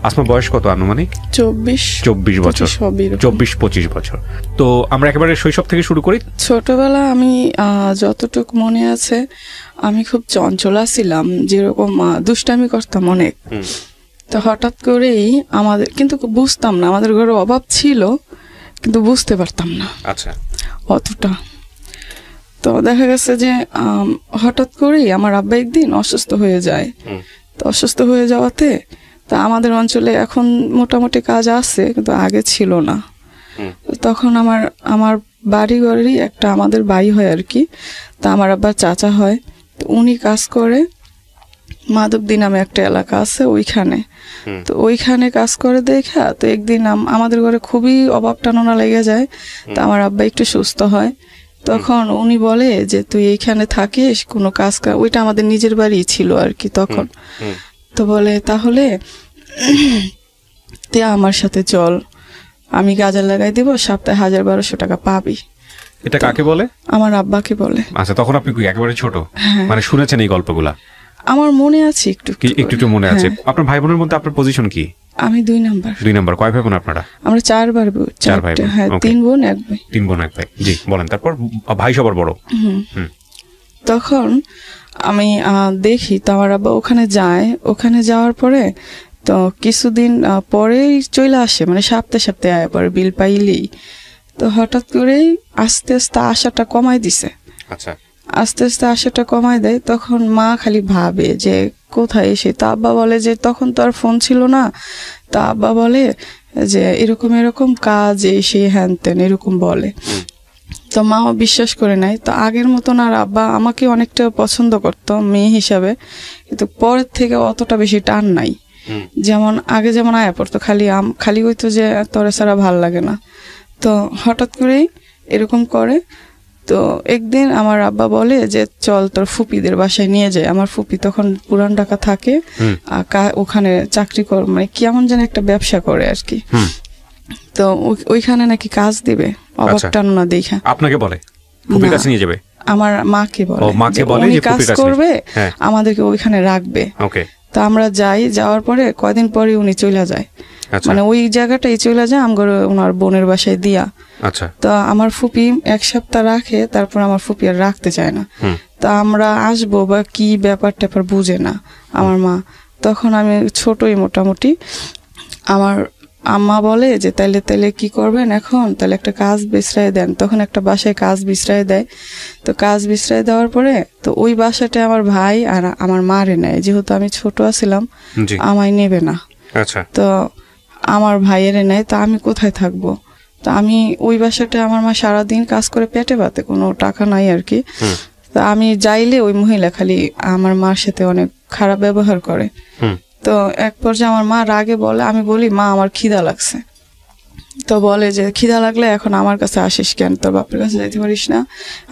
আসমা বয়স কত আনুমানিক? 24 বছর, 24-25 বছর। তো আমরা একেবারে শৈশব থেকে শুরু করি। ছোটবেলা আমি যতটুকু মনে আছে, আমি খুব চঞ্চলা ছিলাম, যেরকম দুষ্টামি করতাম অনেক। তো হঠাৎ করেই আমাদের, কিন্তু বুঝতাম না, আমাদের ঘরে অভাব ছিল কিন্তু বুঝতে পারতাম না আচ্ছা অতটা। তো দেখা গেছে যে হঠাৎ করেই আমার আব্বা একদিন অসুস্থ হয়ে যায়। তো অসুস্থ হয়ে যাওয়াতে তা আমাদের অঞ্চলে এখন মোটামুটি কাজ আছে, কিন্তু আগে ছিল না। তখন আমার বাড়ি ঘরেরই একটা আমাদের ভাই হয় আর কি, তা আমার আব্বার চাচা হয়। তো উনি কাজ করে মাধবদী নামে একটা এলাকা আছে ওইখানে। তো ওইখানে কাজ করে দেখা, তো একদিন আমাদের ঘরে খুবই অভাব টাননা লেগে যায়। তো আমার আব্বা একটু সুস্থ হয়, তখন উনি বলে যে তুই এইখানে থাকিস, কোনো কাজ, ওইটা আমাদের নিজের বাড়ি ছিল আর কি তখন। তো বলে তাহলে তুই আমার সাথে চল, আমি গাজা লাগাই দিব, সপ্তাহে 1000-1200 টাকা পাবি। এটা কাকে বলে? আমার আব্বাকে বলে। আচ্ছা, তখন আপনি একেবারে ছোট, মানে শুনেছেন এই গল্পগুলা? আমার মনে আছে একটু একটু মনে আছে। আপনার ভাই বোনের মধ্যে আপনার পজিশন কি? আমি 2 নাম্বার। 2 নাম্বার। কয় ভাই বোন আপনারা? আমরা 4 ভাই। হ্যাঁ, 3 বোন 1 ভাই। 3 বোন 1 ভাই। জি, বলেন। তারপর ভাই সবার বড়। তখন আমি দেখি তো আমার আব্বা ওখানে যায়। ওখানে যাওয়ার পরে তো কিছুদিন পরেই চলে আসে, মানে সপ্তাহে আয় পরে বিল পাইলেই। তো হঠাৎ করেই আস্তে আস্তে আশাটা কমাই দিছে। আচ্ছা, আস্তে আস্তে আশাটা কমাই দেয়। তখন মা খালি ভাবে যে কোথায় এসে। তা আব্বা বলে যে তখন তো আর ফোন ছিল না। তা আব্বা বলে যে এরকম এরকম কাজ, এসে হ্যান তেন এরকম বলে। তো মাও বিশ্বাস করে নাই। তো আগের মতন আর আব্বা আমাকে অনেকটা পছন্দ করতো মেয়ে হিসাবে, কিন্তু পরের থেকে অতটা বেশি টান নাই। যেমন আগে যেমন আয়া পড়তো, খালি হইতো যে তোরে ছাড়া ভাল লাগে না। তো হঠাৎ করেই এরকম করে। তো একদিন আমার আব্বা বলে যে চল তোর ফুপিদের বাসায় নিয়ে যায়। আমার ফুপি তখন পুরান ঢাকা থাকে, ওখানে চাকরি করে, মানে কেমন যেন একটা ব্যবসা করে আর কি। তো ওইখানে নাকি কাজ দিবে, অভাবটা না দেখা। আপনাকে বলে ফুপির কাছে নিয়ে যাবে? আমার মাকে বলে। মাকে বলে যে কাজ করবে, আমাদেরকে ওইখানে রাখবে। ওকে। তো আমরা যাই, যাওয়ার পরে কয়দিন পরে উনি চলে যায়, মানে ওই জায়গাটাই চলে যায় আমার ওনার বোনের বাসায় দিয়া। আচ্ছা। তো আমার ফুপি 1 সপ্তাহ রাখে, তারপর আমার ফুপি আর রাখতে চায় না। তা আমরা আসবো বা কি ব্যাপার ট্যাপার বুঝে না আমার মা। তখন আমি ছোটই মোটামুটি। আমার আম্মা বলে যে তাইলে কি করবেন এখন, তাহলে একটা কাজ বিছরাই দেন। তখন একটা বাসায় কাজ বিছরাই দেয়। তো কাজ বিছরাই দেওয়ার পরে তো ওই বাসাটা আমার ভাই আর আমার মারে নেয়, যেহেতু আমি ছোট ছিলাম, আমায় নেবে না। আচ্ছা। তো আমার ভাইয়ের নেয়। তো আমি কোথায় থাকবো? তো আমি ওই বাসাটা, আমার মা সারাদিন কাজ করে পেটে পাতে, কোনো টাকা নাই আর কি। তো আমি যাইলে ওই মহিলা খালি আমার মার সাথে অনেক খারাপ ব্যবহার করে। তো এক পর্যায়ে আমার মা রাগে বলে, আমি বলি মা আমার খিদা লাগছে। তো বলে যে খিদা লাগলে এখন আমার কাছে আসিস কেন, তোর বাপের কাছে যাইতে পারিস না?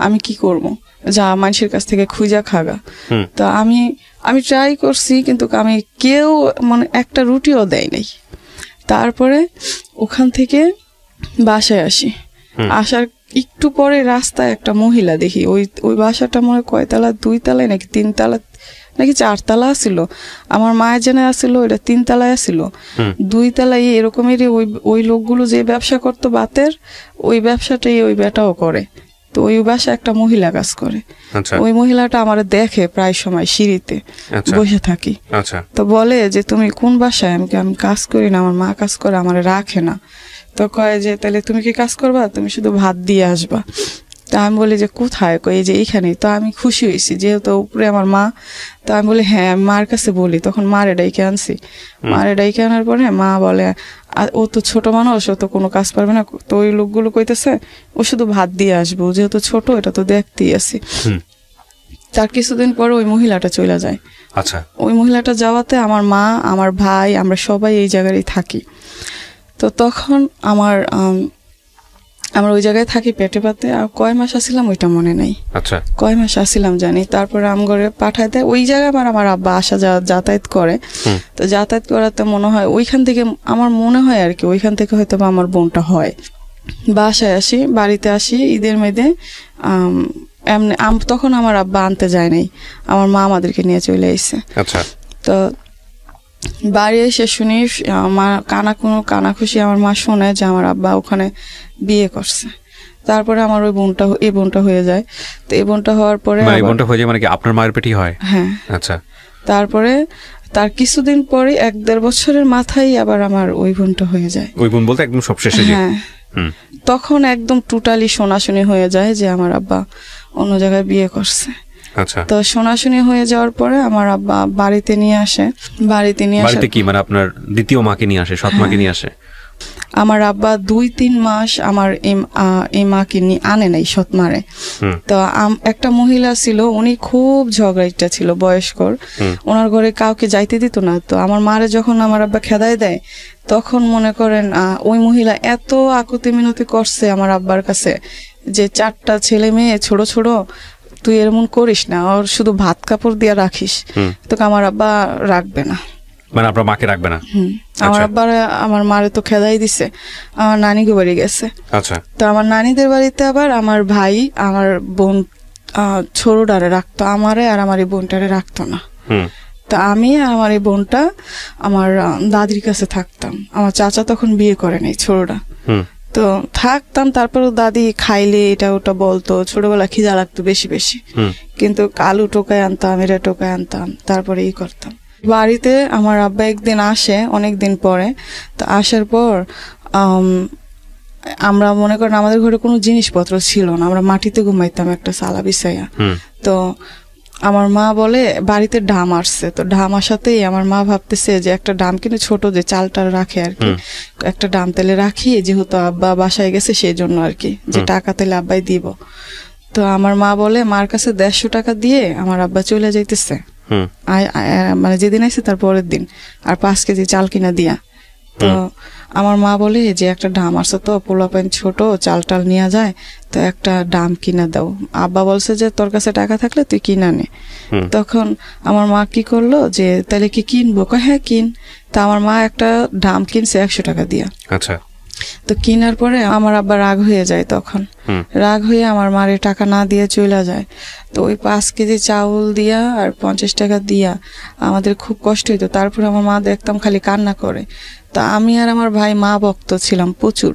আমি কি করবো, যা মানুষের কাছ থেকে খুঁজা খাগা। তো আমি ট্রাই করছি, কিন্তু আমি কেউ মানে একটা রুটিও দেয় নাই। তারপরে ওখান থেকে বাসায় আসি। আসার একটু পরে রাস্তায় একটা মহিলা দেখি, ওই বাসাটা মনে হয় কয়তলা, 2 তলায় নাকি 3 তলা নাকি 4 তলা ছিল। আমার মায়ের জেনে আসছিল ওইটা 3 তলায় আসছিল। 2 তলায় এরকমেরই ওই লোকগুলো যে ব্যবসা করতো বাতের, ওই ব্যবসাটাই ওই বেটাও করে। তো ওই বাসা একটা মহিলা কাজ করে। ওই মহিলাটা আমার দেখে প্রায় সময় সিঁড়িতে বসে থাকি। তো বলে যে তুমি কোন বাসায়? আমি কাজ করি না, আমার মা কাজ করে, আমার রাখে না। তো কয় যে তাহলে তুমি কি কাজ করবা, তুমি শুধু ভাত দিয়ে আসবা। তা আমি বলি যে কোথায়? কই যে এইখানেই। তো আমি খুশি হয়েছি, যেহেতু উপরে আমার মা। তো আমি বলি হ্যাঁ, আমি মার কাছে বলি। তখন মারে ডাইকে আনছি। মারে ডাইকে আনার পরে মা বলে ও তো ছোট মানুষ, ও তো কোনো কাজ পারবে না। তো ওই লোকগুলো কইতেছে ও শুধু ভাত দিয়ে আসবে, ও যেহেতু ছোট, এটা তো দেখতেই আছি। তার কিছুদিন পরে ওই মহিলাটা চলে যায়। আচ্ছা। ওই মহিলাটা যাওয়াতে আমার মা, আমার ভাই, আমরা সবাই এই জায়গায় থাকি। তো তখন আমরা ওই জায়গায় থাকি পেটে পাতে। আর কয় মাস আসছিলাম ওইটা মনে নাই। আচ্ছা। কয় মাস আসছিলাম জানি। তারপরে আমগরে পাঠায় দেয় ওই জায়গায়। আমার আব্বা আসা যাতায়াত করে। তো যাতায়াত করাতে মনে হয় ওইখান থেকে, আমার মনে হয় আর কি, ওইখান থেকে হয়তো বা আমার বোনটা হয়। বাসায় আসি, বাড়িতে আসি ঈদের মেয়েদে। এমনি তখন আমার আব্বা আনতে যায় নাই, আমার মা আমাদেরকে নিয়ে চলে এসেছে। আচ্ছা। তো বাড়ি এসে শুনি মা কানাখুশি আমার মা শোনে যে আমার আব্বা ওখানে বিয়ে করছে। তারপরে আমার এই বোনটা হয়ে যায়। তো এই বোনটা হওয়ার পরে এই বোনটা হয়ে যায় মানে কি আপনার মায়ের পেটেই হয়? হ্যাঁ। আচ্ছা। তারপরে তার কিছুদিন পরে 1-1.5 বছরের মাথায় আবার আমার ওই বোনটা হয়ে যায়। ওই বোন বলতে একদম সবশেষে? হ্যাঁ। তখন একদম টোটালি শোনাশুনি হয়ে যায় যে আমার আব্বা অন্য জায়গায় বিয়ে করছে। আচ্ছা। তো শোনাশুনি হয়ে যাওয়ার পরে আমার আব্বা বাড়িতে নিয়ে আসে। বাড়িতে কি মানে আপনার দ্বিতীয় মাকে নিয়ে আসে, সৎ মাকে নিয়ে আসে? আমার আব্বা 2-3 মাস আমার এই মাকে নিয়ে আনে নাই, সৎ মারে। তো একটা মহিলা ছিল, উনি খুব ঝগড়াইটা ছিল, বয়স্কর। ওনার ঘরে কাউকে যাইতে দিত না। তো আমার মারে যখন আমার আব্বা খেদাই দেয়, তখন মনে করেন ওই মহিলা এত আকুতি মিনতি করছে আমার আব্বার কাছে যে 4টা ছেলে মেয়ে ছোট ছোট, তুই এরকম করিস না, ওর শুধু ভাত কাপড় দিয়ে রাখিস, তোকে আমার আব্বা রাখবে না। মানে আপনার মাকে রাখবে না? আমার আব্বার আমার মারে তো খেদাই দিছে, আমার নানিকে বাড়ি গেছে। আচ্ছা। তো আমার নানিদের বাড়িতে আবার আমার ভাই আমার বোন ছোটটারে রাখতো, আমারে আর আমার এই বোনটারে রাখতো না। তো আমি আর আমার এই বোনটা আমার দাদির কাছে থাকতাম। আমার চাচা তখন বিয়ে করে নাই, ছোটটা। তো থাকতাম। তারপরও দাদি খাইলে এটা ওটা বলতো, ছোটবেলা খিদা লাগতো বেশি বেশি, কিন্তু আলু টোকায় আনতাম, এরা টোকায় আনতাম, তারপরে করতাম। বাড়িতে আমার আব্বা একদিন আসে অনেকদিন পরে। তো আসার পর আমরা মনে করেন আমাদের ঘরে কোনো জিনিসপত্র ছিল না, আমরা মাটিতে ঘুমাইতাম একটা সালা বিছাইয়া। তো আমার মা বলে বাড়িতে ডাম আসছে। তো ডাম আসাতেই আমার মা ভাবতেছে যে একটা ডাম কিন্তু ছোট যে চালটা রাখে আর কি, একটা ডাম তেলে রাখি, যেহেতু আব্বা বাসায় গেছে সেই জন্য আর কি, যে টাকা তেলে আব্বাই দিব। তো আমার মা বলে মার কাছে 150 টাকা দিয়ে আমার আব্বা চলে যাইতেছে, মানে যেদিন আইছে তার পরের দিন, আর 5 কেজি চাল কিনা দিয়া। তো আমার মা বলে যে একটা ডাম আসছে, তো পোলাপাইন ছোট, চাল টাল নিয়ে যায়, তো একটা ডাম কিনা দাও। আব্বা বলছে যে তোর কাছে টাকা থাকলে তুই কিনা নে। তখন আমার মা কি করলো যে তাহলে কি কিনবো, হ্যাঁ কিন। তা আমার মা একটা ডাম কিনছে 100 টাকা দিয়া। আচ্ছা। তো কিনার পরে আমার আব্বা রাগ হয়ে যায়, তখন রাগ হয়ে আমার মারে টাকা না দিয়ে চলে যায়। তো ওই 5 কেজি চাউল দিয়া আর 50 টাকা দিয়া আমাদের খুব কষ্ট হইতো। তারপরে আমার মা দেখতাম খালি কান্না করে। তা আমি আর আমার ভাই মা ভক্ত ছিলাম প্রচুর।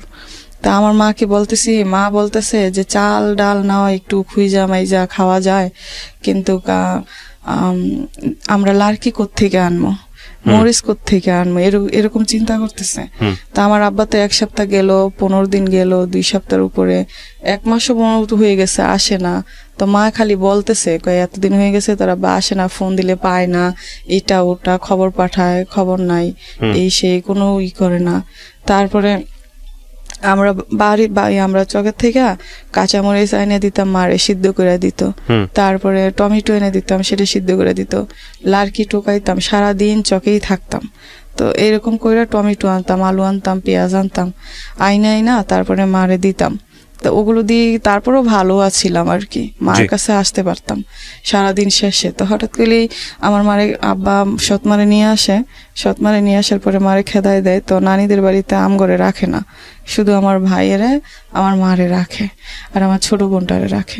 তা আমার মাকে বলতেছি, মা বলতেছে যে চাল ডাল নাও, একটু খুইজা মাইজা খাওয়া যায়, কিন্তু আমরা লার্কি কোত্থেকে আনবো, মরিচ কোত্থেকে আনবো, এরকম চিন্তা করতেছে। তা আমার আব্বা তো 1 সপ্তাহ গেল, 15 দিন গেল, 2 সপ্তাহের উপরে, 1 মাসও হয়ে গেছে, আসে না। তো মা খালি বলতেছে এতদিন হয়ে গেছে তার আব্বা আসে না, ফোন দিলে পায় না, এটা ওটা খবর পাঠায়, খবর নাই, এই সেই কোনো করে না। তারপরে আমরা আমরা চকের থেকে কাঁচামরিচ এনে দিতাম, মারে সিদ্ধ করে দিত। তারপরে টমেটো এনে দিতাম, সেটা সিদ্ধ করে দিত। লার্কি টোকাইতাম, সারাদিন চকেই থাকতাম। তো এরকম করে টমেটো আনতাম, আলু আনতাম, পেঁয়াজ আনতাম, আইনা তারপরে মারে দিতাম। তো ওগুলো দিয়ে তারপরও ভালো আছিলাম আর কি, মার কাছে আসতে পারতাম সারাদিন শেষে। তো হঠাৎ করেই আমার মারে আব্বা সৎমারে নিয়ে আসে, সৎমারে নিয়ে আসার পরে মারে খেদাই দেয়। তো নানিদের বাড়িতে আমগরে রাখে না, শুধু আমার ভাইয়েরে আমার মারে রাখে আর আমার ছোট বোনটারে রাখে।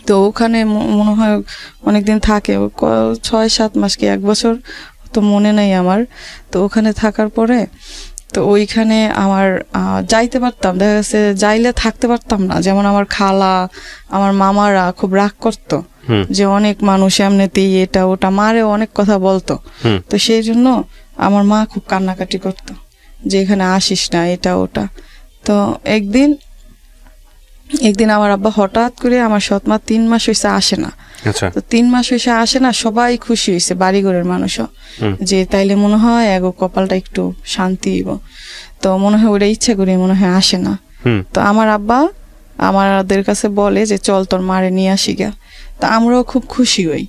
তো ওখানে মনে হয় অনেকদিন থাকে, 6-7 মাস কি 1 বছর, তো মনে নেই আমার। তো ওখানে থাকার পরে তো ওইখানে আমার যাইতে পারতাম, দেখা গেছে যাইলে থাকতে পারতাম না। যেমন আমার খালা, আমার মামারা খুব রাগ করতো যে অনেক মানুষ এমনিতেই এটা ওটা, মারে অনেক কথা বলতো। তো সেই জন্য আমার মা খুব কান্নাকাটি করতো যে এখানে আসিস না, এটা ওটা। তো একদিন আমার আব্বা হঠাৎ করে, আমার সৎমা 3 মাস হয়েছে আসে না। তো 3 মাস হয়েছে আসে না, সবাই খুশি হয়েছে, বাড়িঘরের মানুষও, যে তাইলে মনে হয় এগো কপালটা একটু শান্তি হইব। তো মনে হয় ওটা ইচ্ছা করে মনে হয় আসে না। তো আমার আব্বা আমাদের কাছে বলে যে চল তোর মারে নিয়ে আসি গা। তা আমরাও খুব খুশি হই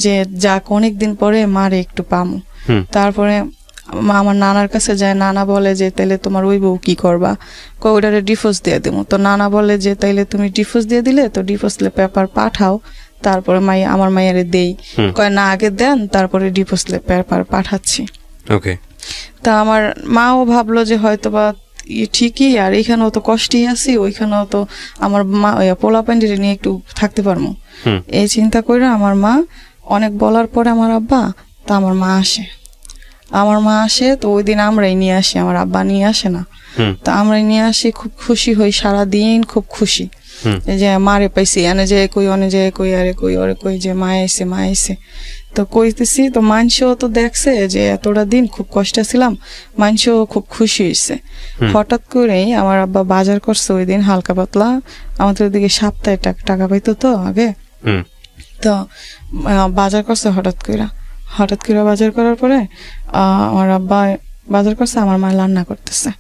যে যাক অনেকদিন পরে মারে একটু পামু। তারপরে আমার নানার কাছে যায়, নানা বলে যে তাইলে তোমার ওই বউ কি করবা, ওটারে ডিভোর্স দিয়ে দেবো। তো নানা বলে যে তাইলে তুমি ডিভোর্স দিয়ে দিলে তো ডিভোর্স পেপার পাঠাও, তারপরে আমার মায়েরে দেই। কয় না আগে দেন, তারপরে ডিভোর্স পেপার পাঠাচ্ছি। তা আমার মাও ভাবলো যে হয়তো বা ঠিকই, আর এইখানেও তো কষ্টই আছি, ওইখানেও তো আমার মা পোলা প্যান্ডিরে নিয়ে একটু থাকতে পারবো, এই চিন্তা করে আমার মা অনেক বলার পরে আমার আব্বা, তা আমার মা আসে। আমার মা আসে, তো ওই দিন আমরাই নিয়ে আসি, আমার আব্বা নিয়ে আসে না। তো আমরাই নিয়ে আসি, খুব খুশি হই, সারাদিন খুব খুশি যে মারে পাইছি, এনে যে কই অনে যে কই আরে কই ওরে কই যে মা আইছে মা আইছে। তো কইতেছি, তো মানুষও তো দেখছে যে এতটা দিন খুব কষ্টে ছিলাম, মানুষও খুব খুশি হয়েছে। হঠাৎ করেই আমার আব্বা বাজার করছে ওই দিন হালকা পাতলা, আমাদের ওদিকে সপ্তাহে টাকা পাইতো তো আগে, তো বাজার করছে হঠাৎ করে বাজার করার পরে আমার আব্বা বাজার করছে, আমার মা রান্না করতেছে,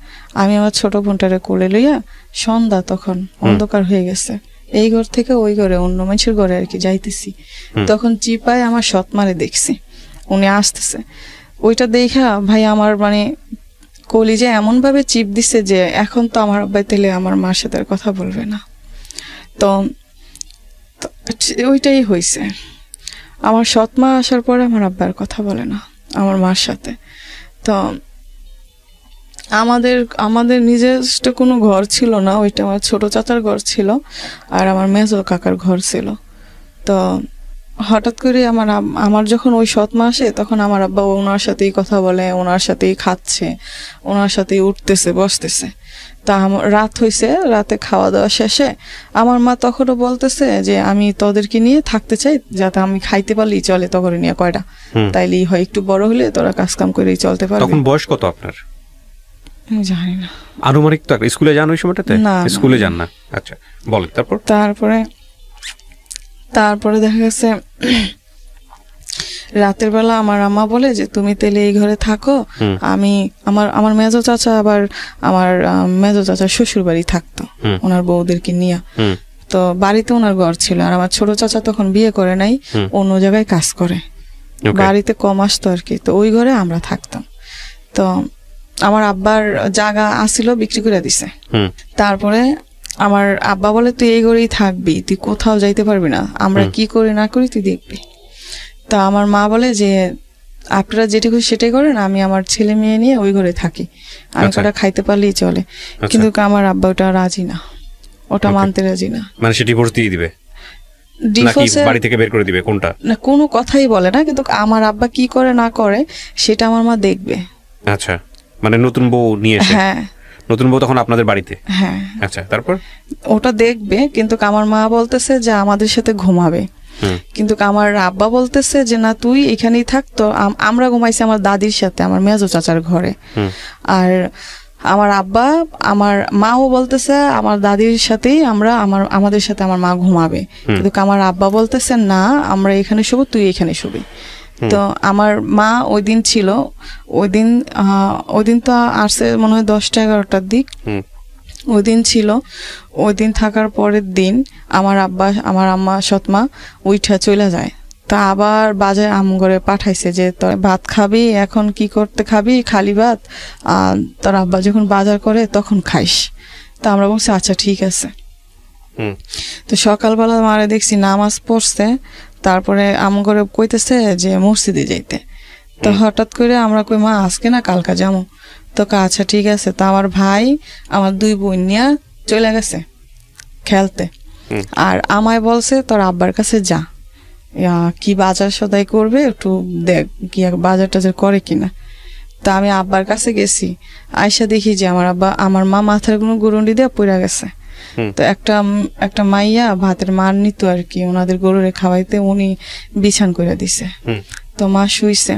আমি আমার ছোট বোনটারে কোলে লইয়া, সন্ধ্যা তখন অন্ধকার হয়ে গেছে, এই ঘর থেকে ওই ঘরে অন্য মানুষের ঘরে আর কি যাইতেছি, তখন চিপায় আমার সৎ মারে দেখছি উনি আসতেছে। ওইটা দেখা ভাই আমার মানে কলিজে এমন ভাবে চিপ দিছে যে এখন তো আমার আব্বাই তেলে আমার মার সাথে আর কথা বলবে না। তো ওইটাই হয়েছে, আমার সৎ মা আসার পরে আমার আব্বার কথা বলে না আমার মার সাথে। তো আমাদের নিজস্ব কোনো ঘর ছিল না, ওইটা আমার ছোট চাচার ঘর ছিল আর আমার মেজো কাকার ঘর ছিল। তো হঠাৎ করে আমার যখন ওই সৎ মা আসে, তখন আমার আব্বা ওনার সাথেই কথা বলে, ওনার সাথেই খাচ্ছে, ওনার সাথেই উঠতেছে বসতেছে। তা রাত হয়েছে, রাতে খাওয়া দাওয়া শেষে আমার মা তখনও বলতেছে যে আমি তোদেরকে নিয়ে থাকতে চাই, যাতে আমি খাইতে পারলেই চলে, তখন নিয়ে কয়টা তাইলেই হয়, একটু বড় হলে তোরা কাজ কাম করেই চলতে পারবি। তখন বয়স কত আপনার? জানি না, আনুমানিক। তো স্কুলে যান ওই সময়টাতে? না, স্কুলে যান না। আচ্ছা, বল। তারপরে দেখা গেছে রাতের বেলা আমার আম্মা বলে যে তুমি তাহলে এই ঘরে থাকো, আমি আমার মেজো চাচা, আবার আমার মেজো চাচার শ্বশুর বাড়ি থাকতো ওনার বউদেরকে নিয়ে। তো বাড়িতে ওনার ঘর ছিল, আর আমার ছোট চাচা তখন বিয়ে করে নাই, অন্য জায়গায় কাজ করে, বাড়িতে কম আসতো আর কি। তো ওই ঘরে আমরা থাকতাম। তো আমার আব্বার জায়গা আসিল, বিক্রি করে দিছে। তারপরে আমার আব্বা বলে তুই এই ঘরেই থাকবি, তুই কোথাও যাইতে পারবি না, আমরা কি করি না করি তুই দেখবি। তা আমার মা বলে যে আপনারা যেটুকু সেটাই করেন, আমি আমার ছেলে মেয়ে নিয়ে ওই ঘরে থাকি, আমি কটা খাইতে পারলেই চলে। কিন্তু আমার আব্বা ওটা রাজি না, ওটা মানতে রাজি না। মানে সে ডিভোর্স দিয়ে দিবে নাকি বাড়ি থেকে বের করে দিবে? কোনটা না, কোনো কথাই বলে না, কিন্তু আমার আব্বা কি করে না করে সেটা আমার মা দেখবে। আচ্ছা, মানে নতুন বউ নিয়ে এসে? হ্যাঁ, নতুন বউ তখন আপনাদের বাড়িতে? হ্যাঁ। আচ্ছা, তারপর ওটা দেখবে, কিন্তু আমার মা বলতেছে যে আমাদের সাথে ঘুমাবে, কিন্তু আমার আব্বা বলতেছে যে না তুই এখানেই থাক। তো আমরা ঘুমাইছি আমার দাদির সাথে, আমার মেজো চাচার ঘরে। আর আমার আব্বা আমার মাও বলতেছে আমার দাদির সাথেই আমাদের সাথে আমার মা ঘুমাবে, কিন্তু আমার আব্বা বলতেছে না আমরা এখানে শুবো, তুই এখানে শুবি। তো আমার মা ওই দিন ছিল, ওই দিন তো আসছে মনে হয় 10টা-11টার দিক, ওই দিন ছিল। ওই দিন থাকার পরের দিন আমার আম্মা সৎমা উইঠা চলে যায়। তা আবার বাজারে আমঘরে পাঠাইছে যে তোর ভাত খাবি, এখন কি করতে খাবি, খালি ভাত, তোর আব্বা যখন বাজার করে তখন খাইস। তা আমরা বলছি আচ্ছা ঠিক আছে। তো সকালবেলা মারে দেখছি নামাজ পড়ছে, তারপরে আমঘরে কইতেছে যে মসজিদে যাইতে। তো হঠাৎ করে আমরা কই মা আজকে না কালকা যাবো। তো আচ্ছা ঠিক আছে। তো আমার ভাই আমার 2 বোন নিয়ে চলে গেছে খেলতে, আর আমায় বলছে তোর আব্বার কাছে যা, কি বাজার সদাই করবে একটু দেখ, কি বাজার টাজার করে কিনা। তা আমি আব্বার কাছে গেছি, আয়সা দেখি যে আমার মা মাথার কোনো গুরুন্ডি দিয়ে পড়ে গেছে। তো একটা মাইয়া ভাতের মান নিত আর কি, ওনাদের গরুরে খাওয়াইতে, উনি বিছান করে দিছে। তো মা শুইছে।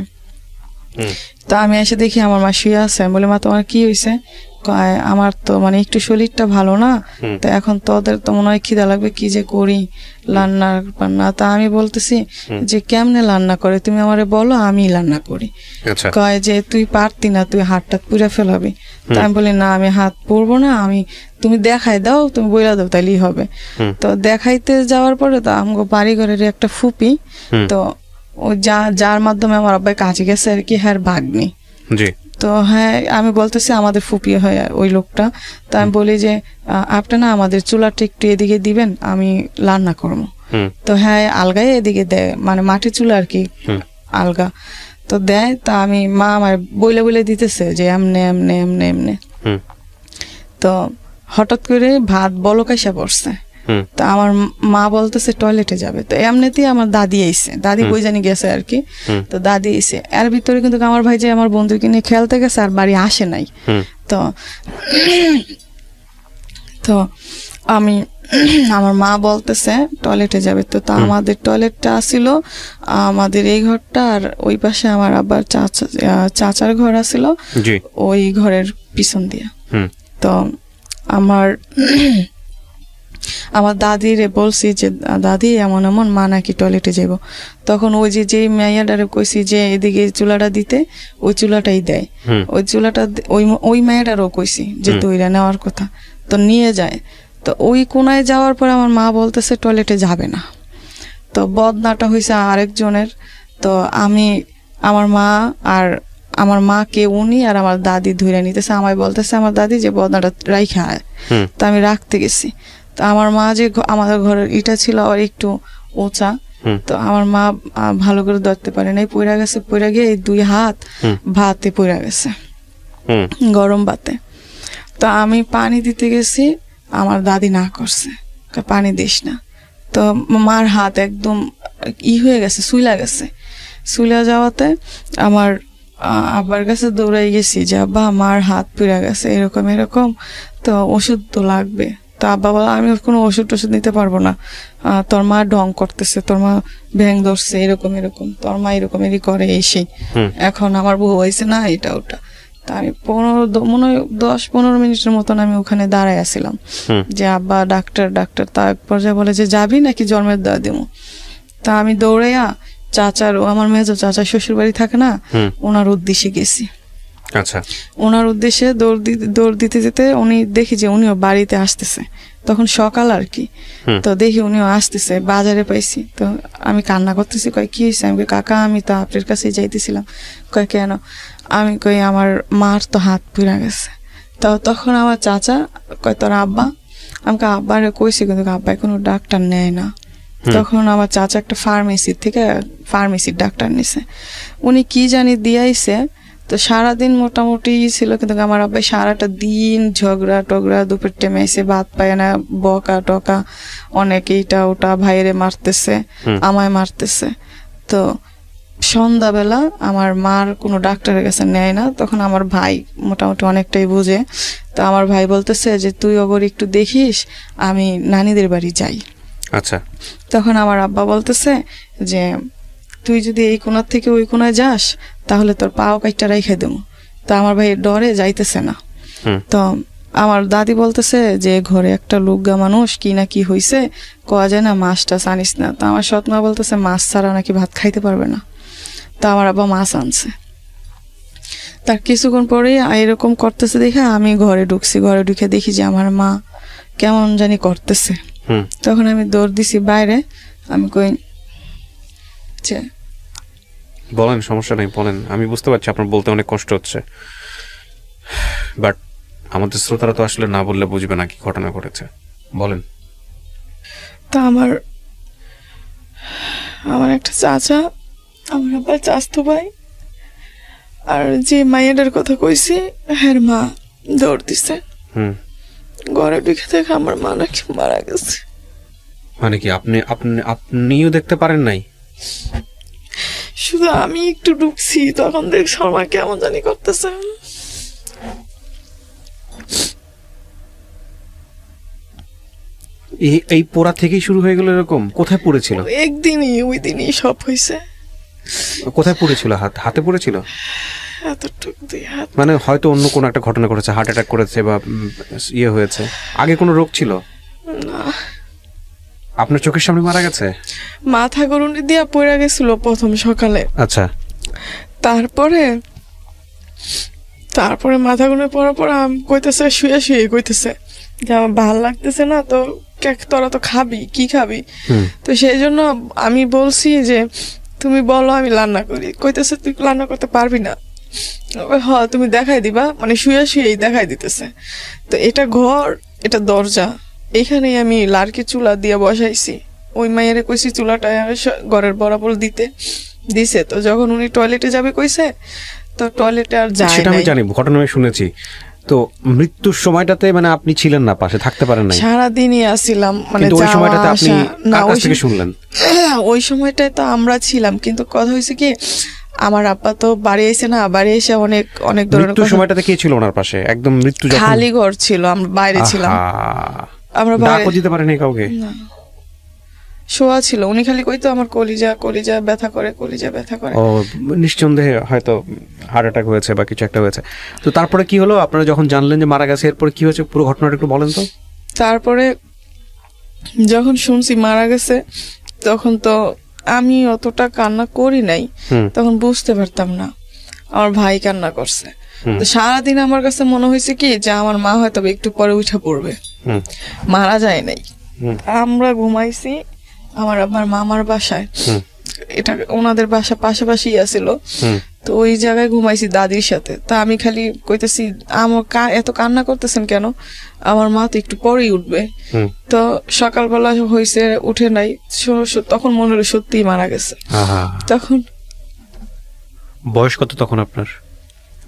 তো আমি এসে দেখি আমার মা শুয়ে আছে। আমি বলি মা তোমার কি হয়েছে? আমার তো মানে একটু শরীরটা ভালো না, তো এখন তোদের তো মনে হয় খিদা লাগবে, কি যে করি রান্না। তা আমি বলতেছি যে কেমনে রান্না করে তুমি আমারে বলো, আমি রান্না করি। কয় যে তুই পারতি না, তুই হাতটা পুড়ে ফেলাবি। তা আমি বলি না আমি হাত পুড়বো না, তুমি দেখাই দাও, তুমি বইলা দাও তাইলেই হবে। তো দেখাইতে যাওয়ার পরে তো আমগো বাড়ি ঘরের একটা ফুপি, তো ও যার মাধ্যমে আমার আব্বাই কাছে গেছে আর কি, হ্যাঁ ভাগ্নি। তো হ্যাঁ আমি বলতেছি আমাদের ফুপি হয় ওই লোকটা। তো আমি বলি যে আপনি না আমাদের চুলাটা একটু এদিকে দিবেন, আমি রান্না করবো। তো হ্যাঁ আলগায় এদিকে দেয়, মানে মাটির চুলা আর কি আলগা। তো দেয়, তা আমি মা আমার বইলে দিতেছে যে এমনে এমনে এমনে এমনে। তো হঠাৎ করে ভাত বলকাইসা পড়ছে। তো আমার মা বলতেছে টয়লেটে যাবে, তো এমনিতেই আমার দাদি আইছে, দাদি কই জানি গেছে আর কি, তো দাদি আইছে, এর ভিতরে কিন্তু আমার ভাই যে আমার বন্ধুকে নিয়ে খেলতে গেছে আর বাড়ি আসে নাই। তো তো আমি আমার মা বলতেছে টয়লেটে যাবে, তো আমাদের টয়লেটটা আসিল আমাদের এই ঘরটা, আর ওই পাশে আমার আবার চাচার ঘর আসিল ওই ঘরের পিছন দিয়ে। তো আমার দাদিরে বলছি যে দাদি এমন এমন মা নাকি টয়লেটে যাব, তখন ওই যে মেয়াটারে কইছি যে এদিকে চুলাটা দিতে, ওই চুলাটাই দেয়, ওই চুলাটা ওই মেয়াটারও কইছি যে তৈরা নেওয়ার কথা, তো নিয়ে যায়। তো ওই কোনায় যাওয়ার পর আমার মা বলতেছে টয়লেটে যাবে না, তো বদনাটা হয়েছে আরেকজনের। তো আমার মা আর আমার মাকে উনি আর আমার দাদি ধরে নিতেছে, আমায় বলতেছে আমার দাদি যে বদনাটা রাইখা আয়, তো আমি রাখতে গেছি। তো আমার মা যে আমাদের ঘরের ইটা ছিল আর একটু উঁচা, তো আমার মা ভালো করে ধরতে পারে নাই, পইরা গেছে, পইরা গিয়ে এই 2 হাত ভাতে পইরা গেছে, গরম ভাতে। তো আমি পানি দিতে গেছি, আমার দাদি না করছে পানি দিস না, তো মার হাত একদম হয়ে গেছে, সুইলা গেছে। সুইলা যাওয়াতে আমার আব্বার কাছে দৌড়াই গেছি যে আব্বা মার হাত পুড়ে গেছে, এরকম এরকম, তো ওষুধ তো লাগবে। তো আব্বা বলে আমি কোনো ওষুধ টষুধ নিতে পারবো না, তোর মা ঢং করতেছে, তোর মা ভ্যাং ধরছে, এরকম এরকম, তোর মা এরকম এরই করে এসে, এখন আমার বউ হয়েছে না এটা ওটা। তা আমি 10-15 মিনিটের মতন আমি ওখানে দাঁড়ায় আসছিলাম যে আব্বা ডাক্তার ডাক্তার, তার পর্যায়ে বলে যে যাবি নাকি জন্মের দেওয়া দেবো। তা আমি দৌড়াইয়া আমার মেজো চাচা শ্বশুর বাড়ি থাকে না, ওনার উদ্দেশ্যে গেছি। আচ্ছা, ওনার উদ্দেশ্যে দৌড় দিতে যেতে উনি দেখি যে উনিও বাড়িতে আসতেছে, তখন সকাল আর কি। তো দেখি উনিও আসতেছে, বাজারে পাইছি, তো আমি কান্না করতেছি, কয় কি হয়েছে? আমি কাকা আমি তো আপনার কাছে যাইতেছিলাম। কয় কেন? আমি কই আমার মার তো হাত পুড়ে গেছে। তো তখন আমার চাচা কয় তোর আব্বা? আমাকে আব্বারে কইছি, কিন্তু আব্বাই কোনো ডাক্তার নেয় না। তখন আমার চাচা একটা ফার্মেসির ডাক্তার নিছে, উনি কি জানি দিয়াইছে। তো সারাদিন মোটামুটি ছিল, কিন্তু আমার আব্বাই সারাটা দিন ঝগড়া টগড়া, দুপুর টাইমে এসে ভাত পায় না, বকা টকা অনেক, এইটা ওটা ভাইয়েরে মারতেছে, আমায় মারতেছে। তো সন্ধ্যাবেলা আমার মার কোনো ডাক্তারের কাছে নেয় না, তখন আমার ভাই মোটামুটি অনেকটাই বুঝে। তো আমার ভাই বলতেছে যে তুই ওগর একটু দেখিস, আমি নানিদের বাড়ি যাই। আচ্ছা, তখন আমার আব্বা বলতেছে যে তুই যদি এই কোনার থেকে ওই কোনায় যাস তাহলে তোর পাও কাইটা রাইখা দেবো। তো আমার ভাই ডরে যাইতেছে না। তো আমার দাদি বলতেছে যে ঘরে একটা লুগ্গা মানুষ কি না কি হয়েছে, কোয়া যায় না, মাছটা আনিস না। তো আমার সৎমা বলতেছে মাছ ছাড়া নাকি ভাত খাইতে পারবে না। তো আমার আব্বা মাছ আনছে। তার কিছুক্ষণ পরেই এরকম করতেছে দেখে আমি ঘরে ঢুকছি, ঘরে ঢুকে দেখি যে আমার মা কেমন জানি করতেছে। তখন আমি দৌড় দিছি বাইরে, আমি কই বলেন, সমস্যা নেই বলেন, আমি বুঝতে পারছি আপনার বলতে অনেক কষ্ট হচ্ছে, বাট আমাদের শ্রোতারা তো আসলে না বললে বুঝবে না কি ঘটনা ঘটেছে, বলেন। তা আমার একটা চাচা, আমার আবার চাচতো ভাই, আর যে মাইয়াটার কথা কইছি হ্যাঁ মা দৌড় দিছে। ঘরে ঢুকে দেখে আমার মা নাকি মারা গেছে। মানে কি আপনিও দেখতে পারেন নাই? শুধু আমি একটু ঢুকছি, তখন দেখ শর্মা কেমন জানি করতেছে। এই পোড়া থেকেই শুরু হয়ে গেল এরকম? কোথায় পড়েছিল? একদিনই, ওই দিনই সব হয়েছে। কোথায় পড়েছিল? হাতে পড়েছিল? মানে হয়তো অন্য কোনো একটা ঘটনা ঘটেছে, হার্ট অ্যাটাক করেছে বা ইয়ে হয়েছে। আগে কোনো রোগ ছিল না? আপনার চোখের সামনে মারা গেছে? মাথা গরুনি দিয়া পড়ে গেছিল প্রথম সকালে। আচ্ছা, তারপরে মাথা গরুনি পড়ার পর কইতেছে শুয়ে কইতেছে যে আমার ভাল লাগতেছে না, তো তোরা তো খাবি, কি খাবি? তো সেই জন্য আমি বলছি যে তুমি বলো আমি রান্না করি। কইতেছে তুই রান্না করতে পারবি না? হ্যাঁ তুমি দেখাই দিবা, মানে শুয়েই দেখাই দিতেছে। তো এটা ঘর, এটা দরজা, এখানেই আমি লার্কি চুলা দিয়ে বসাইছি। ওই মায়ের কইছি চুলাটা ঘরের বরাবর দিছে। তো যখন উনি টয়লেটে যাবে কইছে, তো টয়লেটে আর যায় না। সেটা আমি জানি, ঘটনা আমি শুনেছি। তো মৃত্যুর সময়টাতে মানে আপনি ছিলেন না, পাশে থাকতে পারেন নাই? সারাদিনই আসছিলাম, মানে কিন্তু ওই যাওয়া সময়টাতে আপনি আসা। না, কার কাছ ওই থেকে শুনলেন? ওই সময়টায় তো আমরা ছিলাম, কিন্তু কথা হয়েছে কি, আমার আব্বা তো বাড়ি এসে না, বাড়ি এসে অনেক অনেক ধরনের মৃত্যুর কথা- সময়টাতে কে ছিল ওনার পাশে? একদম মৃত্যু যখন খালি ঘর ছিল, আমরা বাইরে ছিলাম, আমরা বাইরে ডাকও দিতে পারেনি কাউকে? না, শোয়া ছিল। উনি খালি কইতো আমার কলিজা কলিজা ব্যথা করে, কলিজা ব্যথা করে। ও নিঃসন্দেহে হয়তো হার্ট অ্যাটাক হয়েছে বা কিছু একটা হয়েছে। তো তারপরে কি হলো? আপনারা যখন জানলেন যে মারা গেছে, এরপরে কি হয়েছে পুরো ঘটনাটা একটু বলেন তো। তারপরে যখন শুনছি মারা গেছে, তখন তো আমি অতটা কান্না করি নাই, তখন বুঝতে পারতাম না। আমার ভাই কান্না করছে। তো সারাদিন আমার কাছে মনে হয়েছে কি যে আমার মা হয়তো একটু পরে উঠে পড়বে, মারা যায় নাই। আমরা ঘুমাইছি আমার মামার বাসায়, এটা ওনাদের বাসা পাশাপাশি আছিল। তো ওই জায়গায় ঘুমাইছি দাদির সাথে। তা আমি খালি কইতেছি আমার এত কান্না করতেছেন কেন, আমার মা তো একটু পরেই উঠবে। তো সকালবেলা হয়েছে, উঠে নাই, তখন মনে হলো সত্যিই মারা গেছে। তখন বয়স কত তখন আপনার?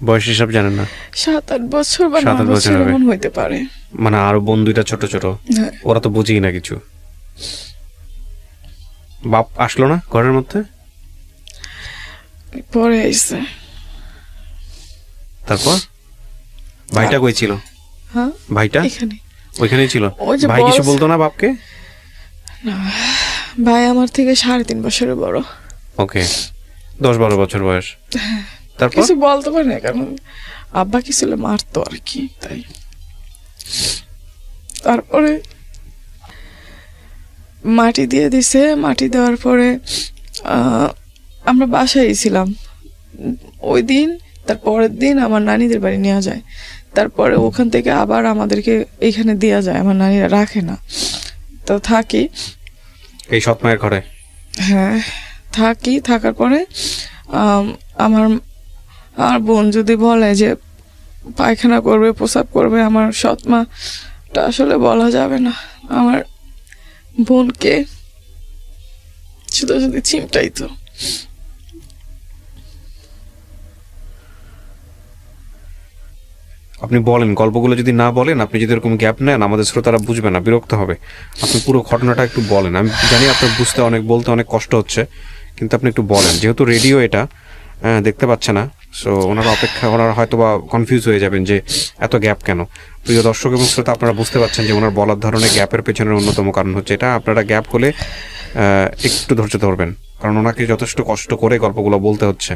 বয়স হিসাব জানেন না? 7-8 বছর বা 9 বছর এমন হইতে পারে। মানে আরো বোন দুইটা ছোট ছোট, হ্যাঁ। ওরা তো বুঝেই না কিছু। বাপ আসলো না ঘরের মধ্যে? পরে আইছে। তারপর ভাইটা কই ছিল? হ্যাঁ, ভাইটা এখানে ওইখানেই ছিল। ওই যে ভাই কিছু বলতো না বাপকে? না, ভাই আমার থেকে 3.5 বছরের বড়। ওকে, 10-12 বছর বয়স। তারপর কিছু বলতে পারে না, কারণ আব্বা কি ছিল মারতো আর কি, তাই। তারপরে মাটি দিয়ে দিছে, মাটি দেওয়ার পরে আমরা বাসায় ছিলাম ওই দিন। তার পরের দিন আমার নানিদের বাড়ি নেওয়া যায়, তারপরে ওখান থেকে আবার আমাদেরকে এখানে দেওয়া যায়, আমার নানিরা রাখে না। তো থাকি এই সৎ মায়ের ঘরে। হ্যাঁ, থাকি। থাকার পরে আমার বোন যদি বলে যে পায়খানা করবে, প্রসাব করবে, আমার সৎ মাটা আসলে বলা যাবে না। আমার বোনকে শুধু শুধু চিমটাইতো। আপনি বলেন, গল্পগুলো যদি না বলেন, আপনি যদি এরকম গ্যাপ নেন, আমাদের শ্রোতারা বুঝবে না, বিরক্ত হবে। আপনি পুরো ঘটনাটা একটু বলেন। আমি জানি আপনার বুঝতে বলতে অনেক কষ্ট হচ্ছে, কিন্তু আপনি একটু বলেন। যেহেতু রেডিও এটা দেখতে পাচ্ছে না, সো ওনারা হয়তো বা কনফিউজ হয়ে যাবেন যে এত গ্যাপ কেন। প্রিয় দর্শক এবং শ্রোতা, আপনারা বুঝতে পারছেন যে ওনার বলার ধরনের গ্যাপের পেছনের অন্যতম কারণ হচ্ছে এটা। আপনারা গ্যাপ হলে একটু ধৈর্য ধরবেন, কারণ ওনাকে যথেষ্ট কষ্ট করে গল্পগুলো বলতে হচ্ছে।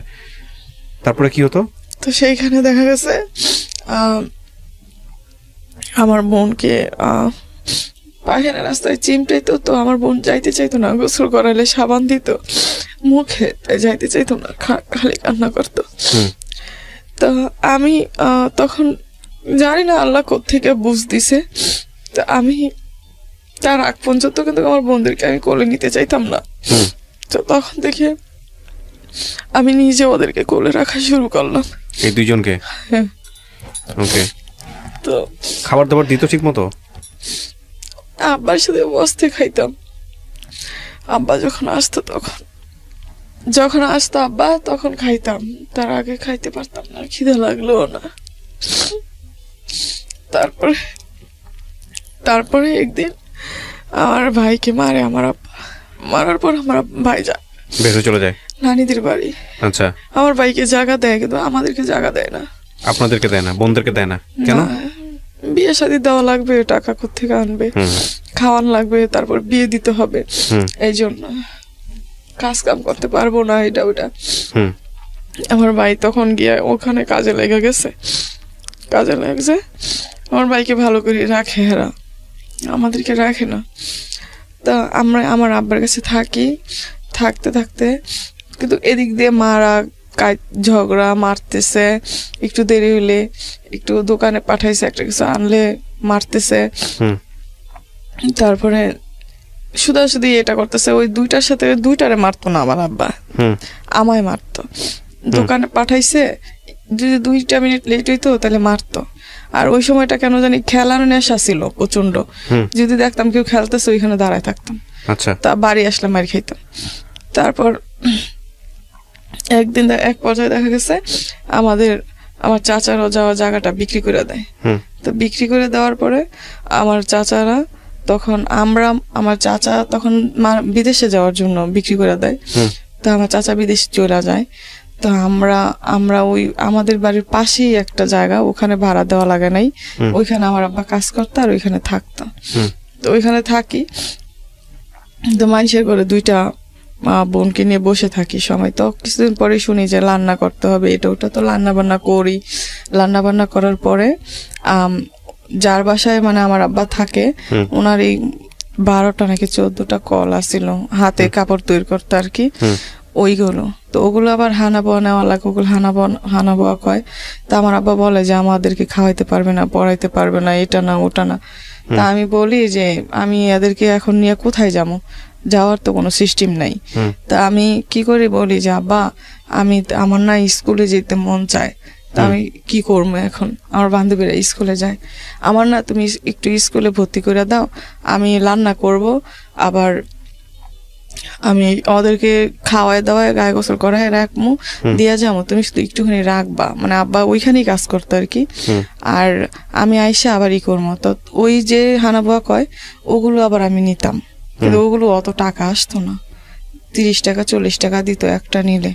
তারপরে কি হতো? তো সেইখানে দেখা গেছে আমার বোনকে পায়খানা রাস্তায় চিমটাইতো। তো আমার বোন যাইতে চাইতো না, গোসল করাইলে সাবান দিত মুখে, তাই যাইতে চাইতো না, খালি কান্না করতো। তো আমি তখন জানি না আল্লাহ কোত্থেকে বুঝ দিছে, তো আমি তার আগ পর্যন্ত কিন্তু আমার বোনদেরকে আমি কোলে নিতে চাইতাম না। তো তখন থেকে আমি নিজে ওদেরকে কোলে রাখা শুরু করলাম, এই দুইজনকে। হ্যাঁ। ওকে। তো খাবার দাবার দিত ঠিক মতো? আব্বার সাথে বসতে খাইতাম। আব্বা যখন আসতো আব্বা তখন খাইতাম, তার আগে খাইতে পারতাম না, খিদে লাগলো না। তারপরে একদিন আমার ভাইকে মারে আমার আব্বা। মারার পর আমার ভাই যায়, বের চলে যায় নানিদের বাড়ি। আচ্ছা। আমার ভাইকে জায়গা দেয়, কিন্তু আমাদেরকে জায়গা দেয় না। আপনাদেরকে দেয় না? বোনদেরকে দেয় না কেন? বিয়ে শাদী দেওয়া লাগবে, টাকা কোত্থেকে আনবে, খাওয়ান লাগবে, তারপর বিয়ে দিতে হবে, এই জন্য কাজ কাম করতে পারবো না, এটা ওটা। আমার ভাই তখন গিয়ে ওখানে কাজে লেগে গেছে। আমার ভাইকে ভালো করে রাখে, এরা আমাদেরকে রাখে না। তা আমরা আমার আব্বার কাছে থাকতে কিন্তু এদিক দিয়ে মারা, ঝগড়া, মারতেছে, একটু দেরি হইলে একটু দোকানে পাঠাইছে, একটা কিছু আনলে মারতেছে। তারপরে শুধু এটা করতেছে। ওই দুইটারে মারতো না আমার আব্বা, আমায় মারতো। দোকানে পাঠাইছে, যদি 2 মিনিট লেট হইতো তাহলে মারতো। আর ওই সময়টা কেন জানি খেলার নেশা ছিল প্রচন্ড। যদি দেখতাম কেউ খেলতেছে, ওইখানে দাঁড়ায় থাকতাম। আচ্ছা। তা বাড়ি আসলে মার খাইতাম। তারপর একদিন এক পর্যায়ে দেখা গেছে আমাদের আমার চাচারও যাওয়া জায়গাটা বিক্রি করে দেয়। তো বিক্রি করে দেওয়ার পরে আমার চাচারা তখন আমার চাচা তখন বিদেশে যাওয়ার জন্য বিক্রি করে দেয়। তো আমার চাচা বিদেশে চলে যায়। তো আমরা ওই আমাদের বাড়ির পাশেই একটা জায়গা, ওখানে ভাড়া দেওয়া লাগে নাই, ওইখানে আমার আব্বা কাজ করতো আর ওইখানে থাকতো। তো ওইখানে থাকি, তো মানুষের ঘরে 2টা বোনকে নিয়ে বসে থাকি সময়। তো কিছুদিন পরে শুনি যে রান্না করতে হবে, এটা ওটা। তো রান্না বান্না করি। রান্না বান্না করার পরে যার বাসায় মানে আমার আব্বা থাকে, ওনার এই 12টা নাকি 14টা কল আসছিল, হাতে কাপড় তৈরি করতে আর কি, ওইগুলো। তো ওগুলো আবার হানা বোয়া নেওয়া লাগে, ওগুলো হানা বোয়া কয়। তা আমার আব্বা বলে যে আমাদেরকে খাওয়াইতে পারবে না, পড়াইতে পারবে না, এটা না ওটা না। তা আমি বলি যে আমি এদেরকে এখন নিয়ে কোথায় যাবো, যাওয়ার তো কোনো সিস্টেম নাই। তা আমি কি করে বলি যে আব্বা আমার না স্কুলে যেতে মন চায়, তা আমি কি করবো এখন, আমার বান্ধবীরা স্কুলে যায়, আমার না তুমি একটু স্কুলে ভর্তি করে দাও, আমি রান্না করব, আবার আমি ওদেরকে খাওয়ায় দাওয়ায় গায়ে গোসল করায় রাখবো, দিয়া যাবো, তুমি শুধু একটুখানি রাখবা। মানে আব্বা ওইখানেই কাজ করতো আর কি। আর আমি আইসা আবার করবো। তো ওই যে হানা বোয়া কয় ওগুলো আবার আমি নিতাম, কিন্তু ওগুলো অত টাকা আসতো না, 30 টাকা 40 টাকা দিত একটা নিলে।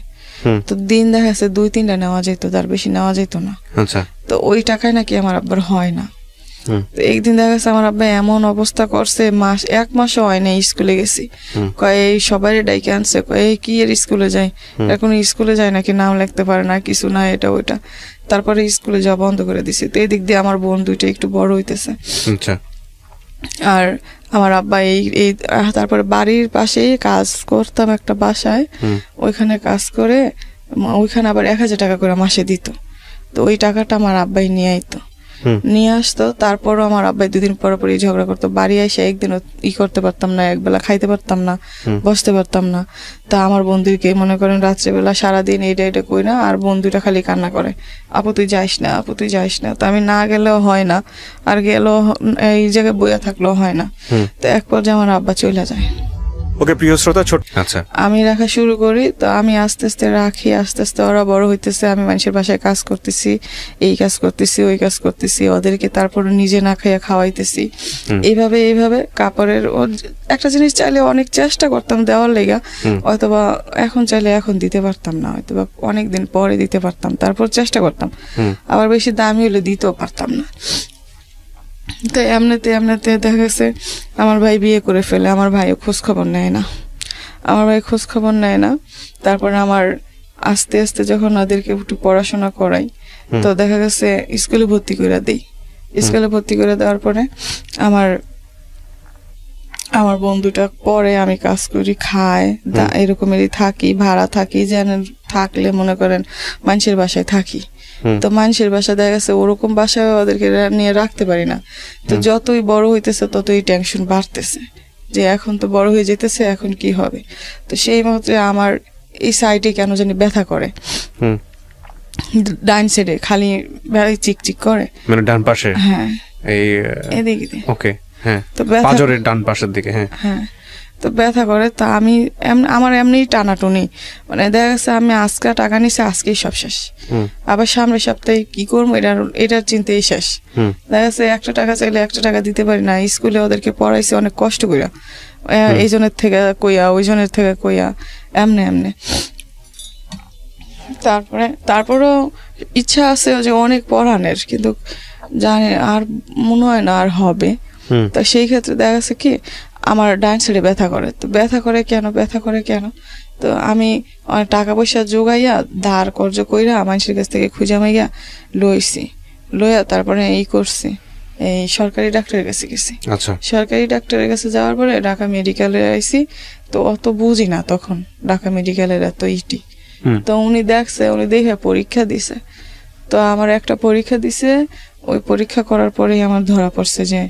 তো দিন দেখা যাচ্ছে 2-3টা নেওয়া যেত, তার বেশি নেওয়া যেত না। তো ওই টাকায় নাকি আমার আব্বার হয় না। তো একদিন দেখা যাচ্ছে আমার আব্বা এমন অবস্থা করছে, 1 মাসও হয় না স্কুলে গেছি, কয় এই সবাই ডাইকে আনছে, কয় কি এর স্কুলে যায়, এখন স্কুলে যায় নাকি, নাম লিখতে পারে না, কিছু না, এটা ওইটা। তারপরে স্কুলে যাওয়া বন্ধ করে দিছি। তো এই দিক দিয়ে আমার বোন 2টা একটু বড় হইতেছে। আর আমার আব্বা এই তারপরে বাড়ির পাশে কাজ করতাম একটা বাসায়, ওইখানে কাজ করে ওইখানে আবার 1000 টাকা করে মাসে দিত। তো ওই টাকাটা আমার আব্বাই নিয়ে আইতো, নিয়ে আসতো। তারপরও আমার আব্বাই 2 দিন পরে ঝগড়া করতো। বাড়ি এসে একদিনও করতে পারতাম না, একবেলা খাইতে পারতাম না, বসতে পারতাম না। তা আমার বন্ধুকে মনে করেন রাত্রেবেলা সারাদিন এটা কই না, আর বন্ধুটা খালি কান্না করে, আপু তুই যাইস না, আপু তুই যাইস না। তো আমি না গেলেও হয় না, আর গেলেও এই জায়গায় বইয়া থাকলেও হয় না। তো এক পর্যায়ে আমার আব্বা চলে যায়। ওকে প্রিয় শ্রোতা, আচ্ছা আমি রাখা শুরু করি। তো আমি আস্তে আস্তে রাখি, আস্তে আস্তে ওরা বড় হইতেছে, আমি মানুষের বাসায় কাজ করতেছি, এই কাজ করতেছি, ওই কাজ করতেছি, ওদেরকে তারপরে নিজে না খাইয়া খাওয়াইতেছি। এইভাবে কাপড়ের একটা জিনিস চাইলে অনেক চেষ্টা করতাম দেওয়ার লেগা, হয়তোবা এখন চাইলে এখন দিতে পারতাম না, হয়তোবা অনেকদিন পরে দিতে পারতাম, তারপর চেষ্টা করতাম। আবার বেশি দামি হলে দিতেও পারতাম না। তো এমনিতে দেখা গেছে আমার ভাই বিয়ে করে ফেলে, আমার ভাইও খোঁজ খবর নেয় না। তারপরে আমার আস্তে আস্তে যখন ওদেরকে একটু পড়াশোনা করাই, তো দেখা গেছে স্কুলে ভর্তি করে দেই। স্কুলে ভর্তি করে দেওয়ার পরে আমার বন্ধুটা পরে আমি কাজ করি, খায়, এরকমেরই থাকি, ভাড়া থাকি, যেন থাকলে মনে করেন মানুষের বাসায় থাকি। তো মানুষের বাসা দেখা গেছে ওরকম বাসায় ওদেরকে নিয়ে রাখতে পারি না। তো যতই বড় হইতেছে ততই টেনশন বাড়তেছে যে এখন তো বড় হয়ে যেতেছে, এখন কি হবে। তো সেই মুহূর্তে আমার এই সাইডে কেন জানি ব্যথা করে, ডান সাইডে খালি চিকচিক করে, মানে ডান পাশে, হ্যাঁ এই এদিকে, ওকে হ্যাঁ, তো পাঁজরের ডান পাশের দিকে, হ্যাঁ তো ব্যথা করে। তা আমার এমনি টানাটুনি, মানে দেখা গেছে আমি আজকে টাকা নিছি, আজকেই সব শেষ, আবার সামনের সপ্তাহে কি করবো এটার চিন্তাই শেষ। দেখা গেছে 1 টাকা চাইলে 1 টাকা দিতে পারি না। স্কুলে ওদেরকে পড়াইছি অনেক কষ্ট কইরা, এই জনের থেকে কইয়া, ওই জনের থেকে কইয়া, এমনে। তারপরেও ইচ্ছা আছে যে অনেক পড়ানোর, কিন্তু জানি আর মনে হয় না আর হবে। তো সেই ক্ষেত্রে দেখা গেছে কি আমার ডান সাইডে ব্যথা করে। তো ব্যথা করে কেন, তো আমি অনেক টাকা পয়সা জোগাইয়া ধার কর্জ কইরা মানুষের কাছ থেকে খুঁজা মাইয়া লইয়া তারপরে করছি, এই সরকারি ডাক্তারের কাছে গেছি। আচ্ছা, সরকারি ডাক্তারের কাছে যাওয়ার পরে ঢাকা মেডিকেলে আইছি। তো অত বুঝি না তখন ঢাকা মেডিকেলের এত তো উনি দেখে পরীক্ষা দিছে। তো আমার একটা পরীক্ষা দিছে, ওই পরীক্ষা করার পরেই আমার ধরা পড়ছে যে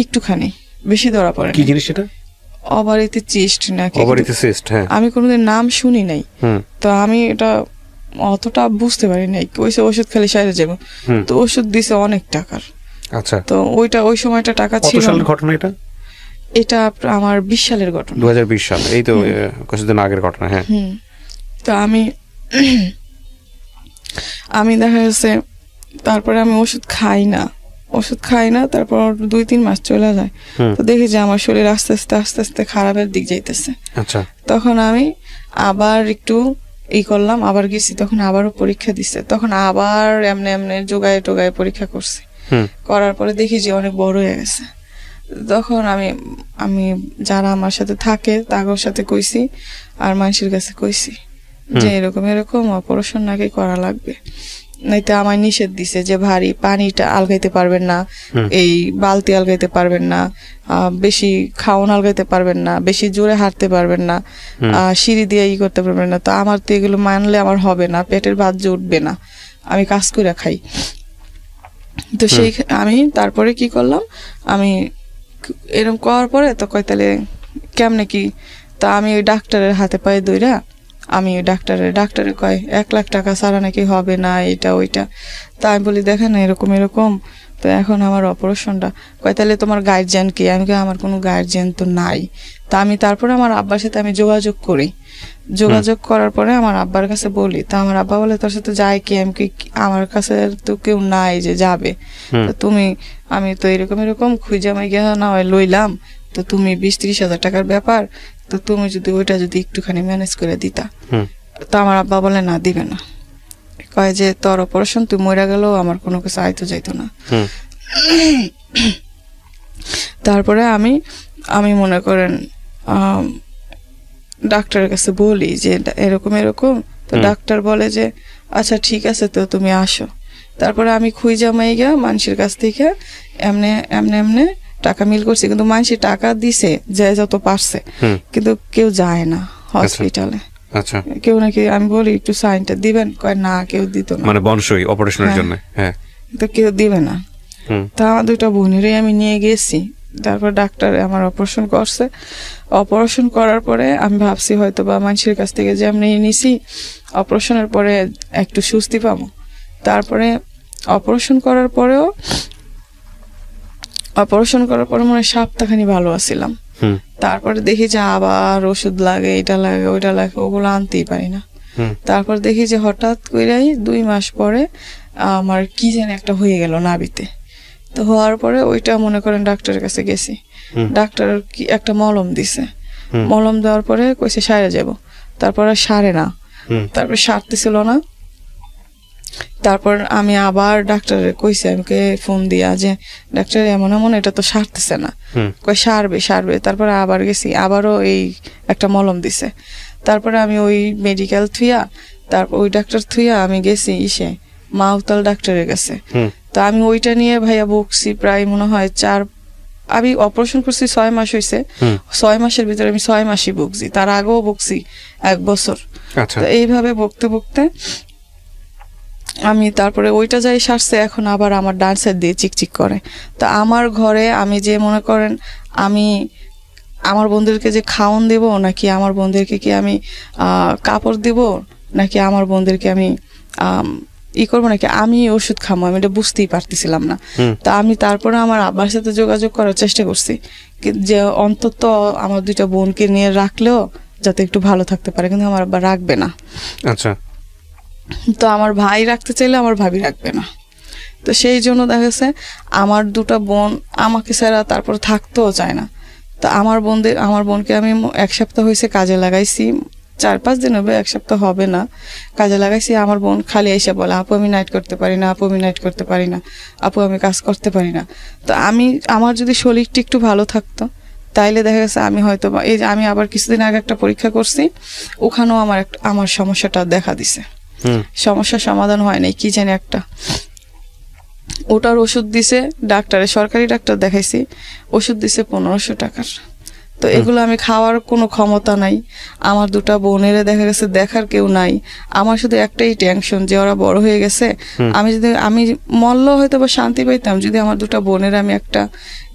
একটুখানি বেশি ধরা পড়ে। কি জিনিস এটা? ওভারিতে সিস্ট নাকি, ওভারিতে সিস্ট, হ্যাঁ। আমি কোনোদিন নাম শুনি নাই, তো আমি এটা অতটা বুঝতে পারি নাই। ওষুধ খালি সাইরে যাবো, তো ওষুধ দিছে অনেক টাকার। আচ্ছা, তো ওই সময়টা টাকা ছিল। কত সালের ঘটনা এটা? এটা আমার 20 সালের ঘটনা, 2020 সাল, এই তো কিছুদিন আগের ঘটনা, হ্যাঁ। তো আমি আমি দেখা যাচ্ছে তারপরে আমি ওষুধ খাই না, তারপর 2-3 মাস চলে যায়। তো দেখি যে আমার শরীর আস্তে আস্তে খারাপের দিক যাইতেছে। আচ্ছা, তখন আমি আবার একটু করলাম, আবার গেছি, তখন আবারও পরীক্ষা দিছে, তখন আবার এমনি যোগায় টোগায় পরীক্ষা করছি। করার পরে দেখি যে অনেক বড় হয়ে গেছে। তখন আমি যারা আমার সাথে থাকে তাদের সাথে কইছি, আর মানুষের কাছে কইছি যে এরকম অপারেশন নাকি করা লাগবে, নাইতে আমায় নিষেধ দিছে যে ভারী পানিটা আলগাইতে পারবেন না, এই বালতি আলগাইতে পারবেন না, বেশি খাওয়ান আলগাইতে পারবেন না, বেশি জোরে হাঁটতে পারবেন না, সিঁড়ি দিয়ে করতে পারবেন না। তো আমার তো এগুলো মানলে আমার হবে না, পেটের ভাত যে উঠবে না, আমি কাজ করে খাই। তো সেই আমি তারপরে কি করলাম, আমি এরকম করার পরে তো কয় তাহলে কেমনে কি, তা আমি ওই ডাক্তারের হাতে পায়ে দইরা আমি ওই ডাক্তারে কয় 1 লাখ টাকা ছাড়া নাকি হবে না, এটা ওইটা। তা আমি বলি দেখেন এরকম, তো এখন আমার অপারেশনটা, কয় তাহলে তোমার গার্জিয়ান কি? আমি কই আমার কোনো গার্জিয়ান তো নাই। তা আমি তারপরে আমার আব্বার সাথে আমি যোগাযোগ করি, যোগাযোগ করার পরে আমার আব্বার কাছে বলি, তা আমার আব্বা বলে তোর সাথে যায় কি? আমি কি আমার কাছে তো কেউ নাই যে যাবে, আমি তো এরকম খুঁজে আমি গিয়ে না হয় লইলাম, তো তুমি 20-30 হাজার টাকার ব্যাপার, তো তুমি যদি ওইটা যদি একটুখানি ম্যানেজ করে দিতা। তো আমার আব্বা বলে না, দিবে না, কয় যে তোর অপারেশন তুই মরে গেলেও আমার কোনো কিছু আইতো যাইতো না। তারপরে আমি মনে করেন ডাক্তারের কাছে বলি যে এরকম, তো ডাক্তার বলে যে আচ্ছা ঠিক আছে, তো তুমি আসো। তারপরে আমি খুঁজা মাইগা মানুষের কাছ থেকে এমনে টাকা মিল করছি, কিন্তু মানুষের টাকা দিছে যে যত পারছে, কিন্তু কেউ যায় না হসপিটালে। আচ্ছা, কেউ নাকি আমি বলি একটু সাইনটা দিবেন, কয় না কেউ দিত না, মানে বনসই অপারেশনের জন্য। হ্যাঁ, তো কেউ দিবে না। তা আমার 2টা বোনেরই আমি নিয়ে গেছি। তারপর ডাক্তার আমার অপারেশন করছে। অপারেশন করার পরে আমি ভাবছি হয়তো বা মানুষের কাছ থেকে যে আমি নিছি, অপারেশনের পরে একটু স্বস্তি পাবো। তারপরে অপারেশন করার পরে মনে হয় সপ্তাহখানি ভালো আছিলাম। তারপরে দেখি যে আবার ওষুধ লাগে, এটা লাগে ওইটা লাগে, ওগুলো আনতেই পারি না। তারপর দেখি যে হঠাৎ করেই 2 মাস পরে আমার কি যেন একটা হয়ে গেল নাভিতে। তো হওয়ার পরে ওইটা মনে করেন ডাক্তারের কাছে গেছি, ডাক্তার কি একটা মলম দিছে, মলম দেওয়ার পরে কইছে সারে যাব, তারপরে সারে না, তারপরে সারতেছিল না। তারপর আমি আবার ডাক্তারের কইছি, আমাকে ফোন দিয়া যে ডাক্তার এমন এটা তো সারতেছে না, কই সারবে। তারপরে আবার গেছি, আবারও এই একটা মলম দিছে। তারপরে আমি ওই মেডিকেল থুইয়া, তারপর ওই ডাক্তার থুইয়া আমি গেছি মাউতাল ডাক্তারের কাছে। তো আমি ওইটা নিয়ে ভাইয়া বকছি প্রায় মনে হয় আমি অপারেশন করছি 6 মাস হয়েছে, 6 মাসের ভিতরে আমি 6 মাসই বকছি, তার আগেও বকছি 1 বছর। তো এইভাবে বকতে আমি তারপরে ওইটা যাই সারছে, এখন আবার আমার ডান সাইড দিয়ে চিকচিক করে। তো আমার ঘরে আমি যে মনে করেন আমি আমার বোনদেরকে যে খাওয়ান দেব, নাকি আমার বোনদেরকে কি আমি কাপড় দেব, নাকি আমার বোনদেরকে আমি করবো, নাকি আমি ওষুধ খাবো, আমি এটা বুঝতেই পারতেছিলাম না। তা আমি তারপরে আমার আব্বার সাথে যোগাযোগ করার চেষ্টা করছি যে অন্তত আমার 2টা বোনকে নিয়ে রাখলেও যাতে একটু ভালো থাকতে পারে, কিন্তু আমার আব্বা রাখবে না। আচ্ছা, তো আমার ভাই রাখতে চাইলে আমার ভাবি রাখবে না। তো সেই জন্য দেখা গেছে আমার 2টা বোন আমাকে ছাড়া তারপর থাকতেও চায় না। তো আমার বোনকে আমি 1 সপ্তাহ হয়েছে কাজে লাগাইছি, 4-5 দিন হবে, 1 সপ্তাহ হবে না, কাজে লাগাইছি। আমার বোন খালি এসে বলে আপু আমি নাইট করতে পারি না, আপু আমি নাইট করতে পারি না, আপু আমি কাজ করতে পারি না। তো আমার যদি শরীরটা একটু ভালো থাকতো তাইলে দেখা গেছে আমি হয়তো এই যে আমি আবার কিছুদিন আগে একটা পরীক্ষা করছি, ওখানেও আমার সমস্যাটা দেখা দিছে, সমস্যার সমাধান হয় নাই, কি জানি একটা ওটার ওষুধ দিছে সরকারি ডাক্তার দেখাইছি, ওষুধ দিছে 1500 টাকার। তো এগুলো আমি খাওয়ার কোনো ক্ষমতা নাই, আমার 2টা বোনেরা দেখা গেছে দেখার কেউ নাই। আমার শুধু একটাই টেনশন যে ওরা বড় হয়ে গেছে, আমি মরলেও হয়তো বা শান্তি পাইতাম যদি আমার 2টা বোনের আমি একটা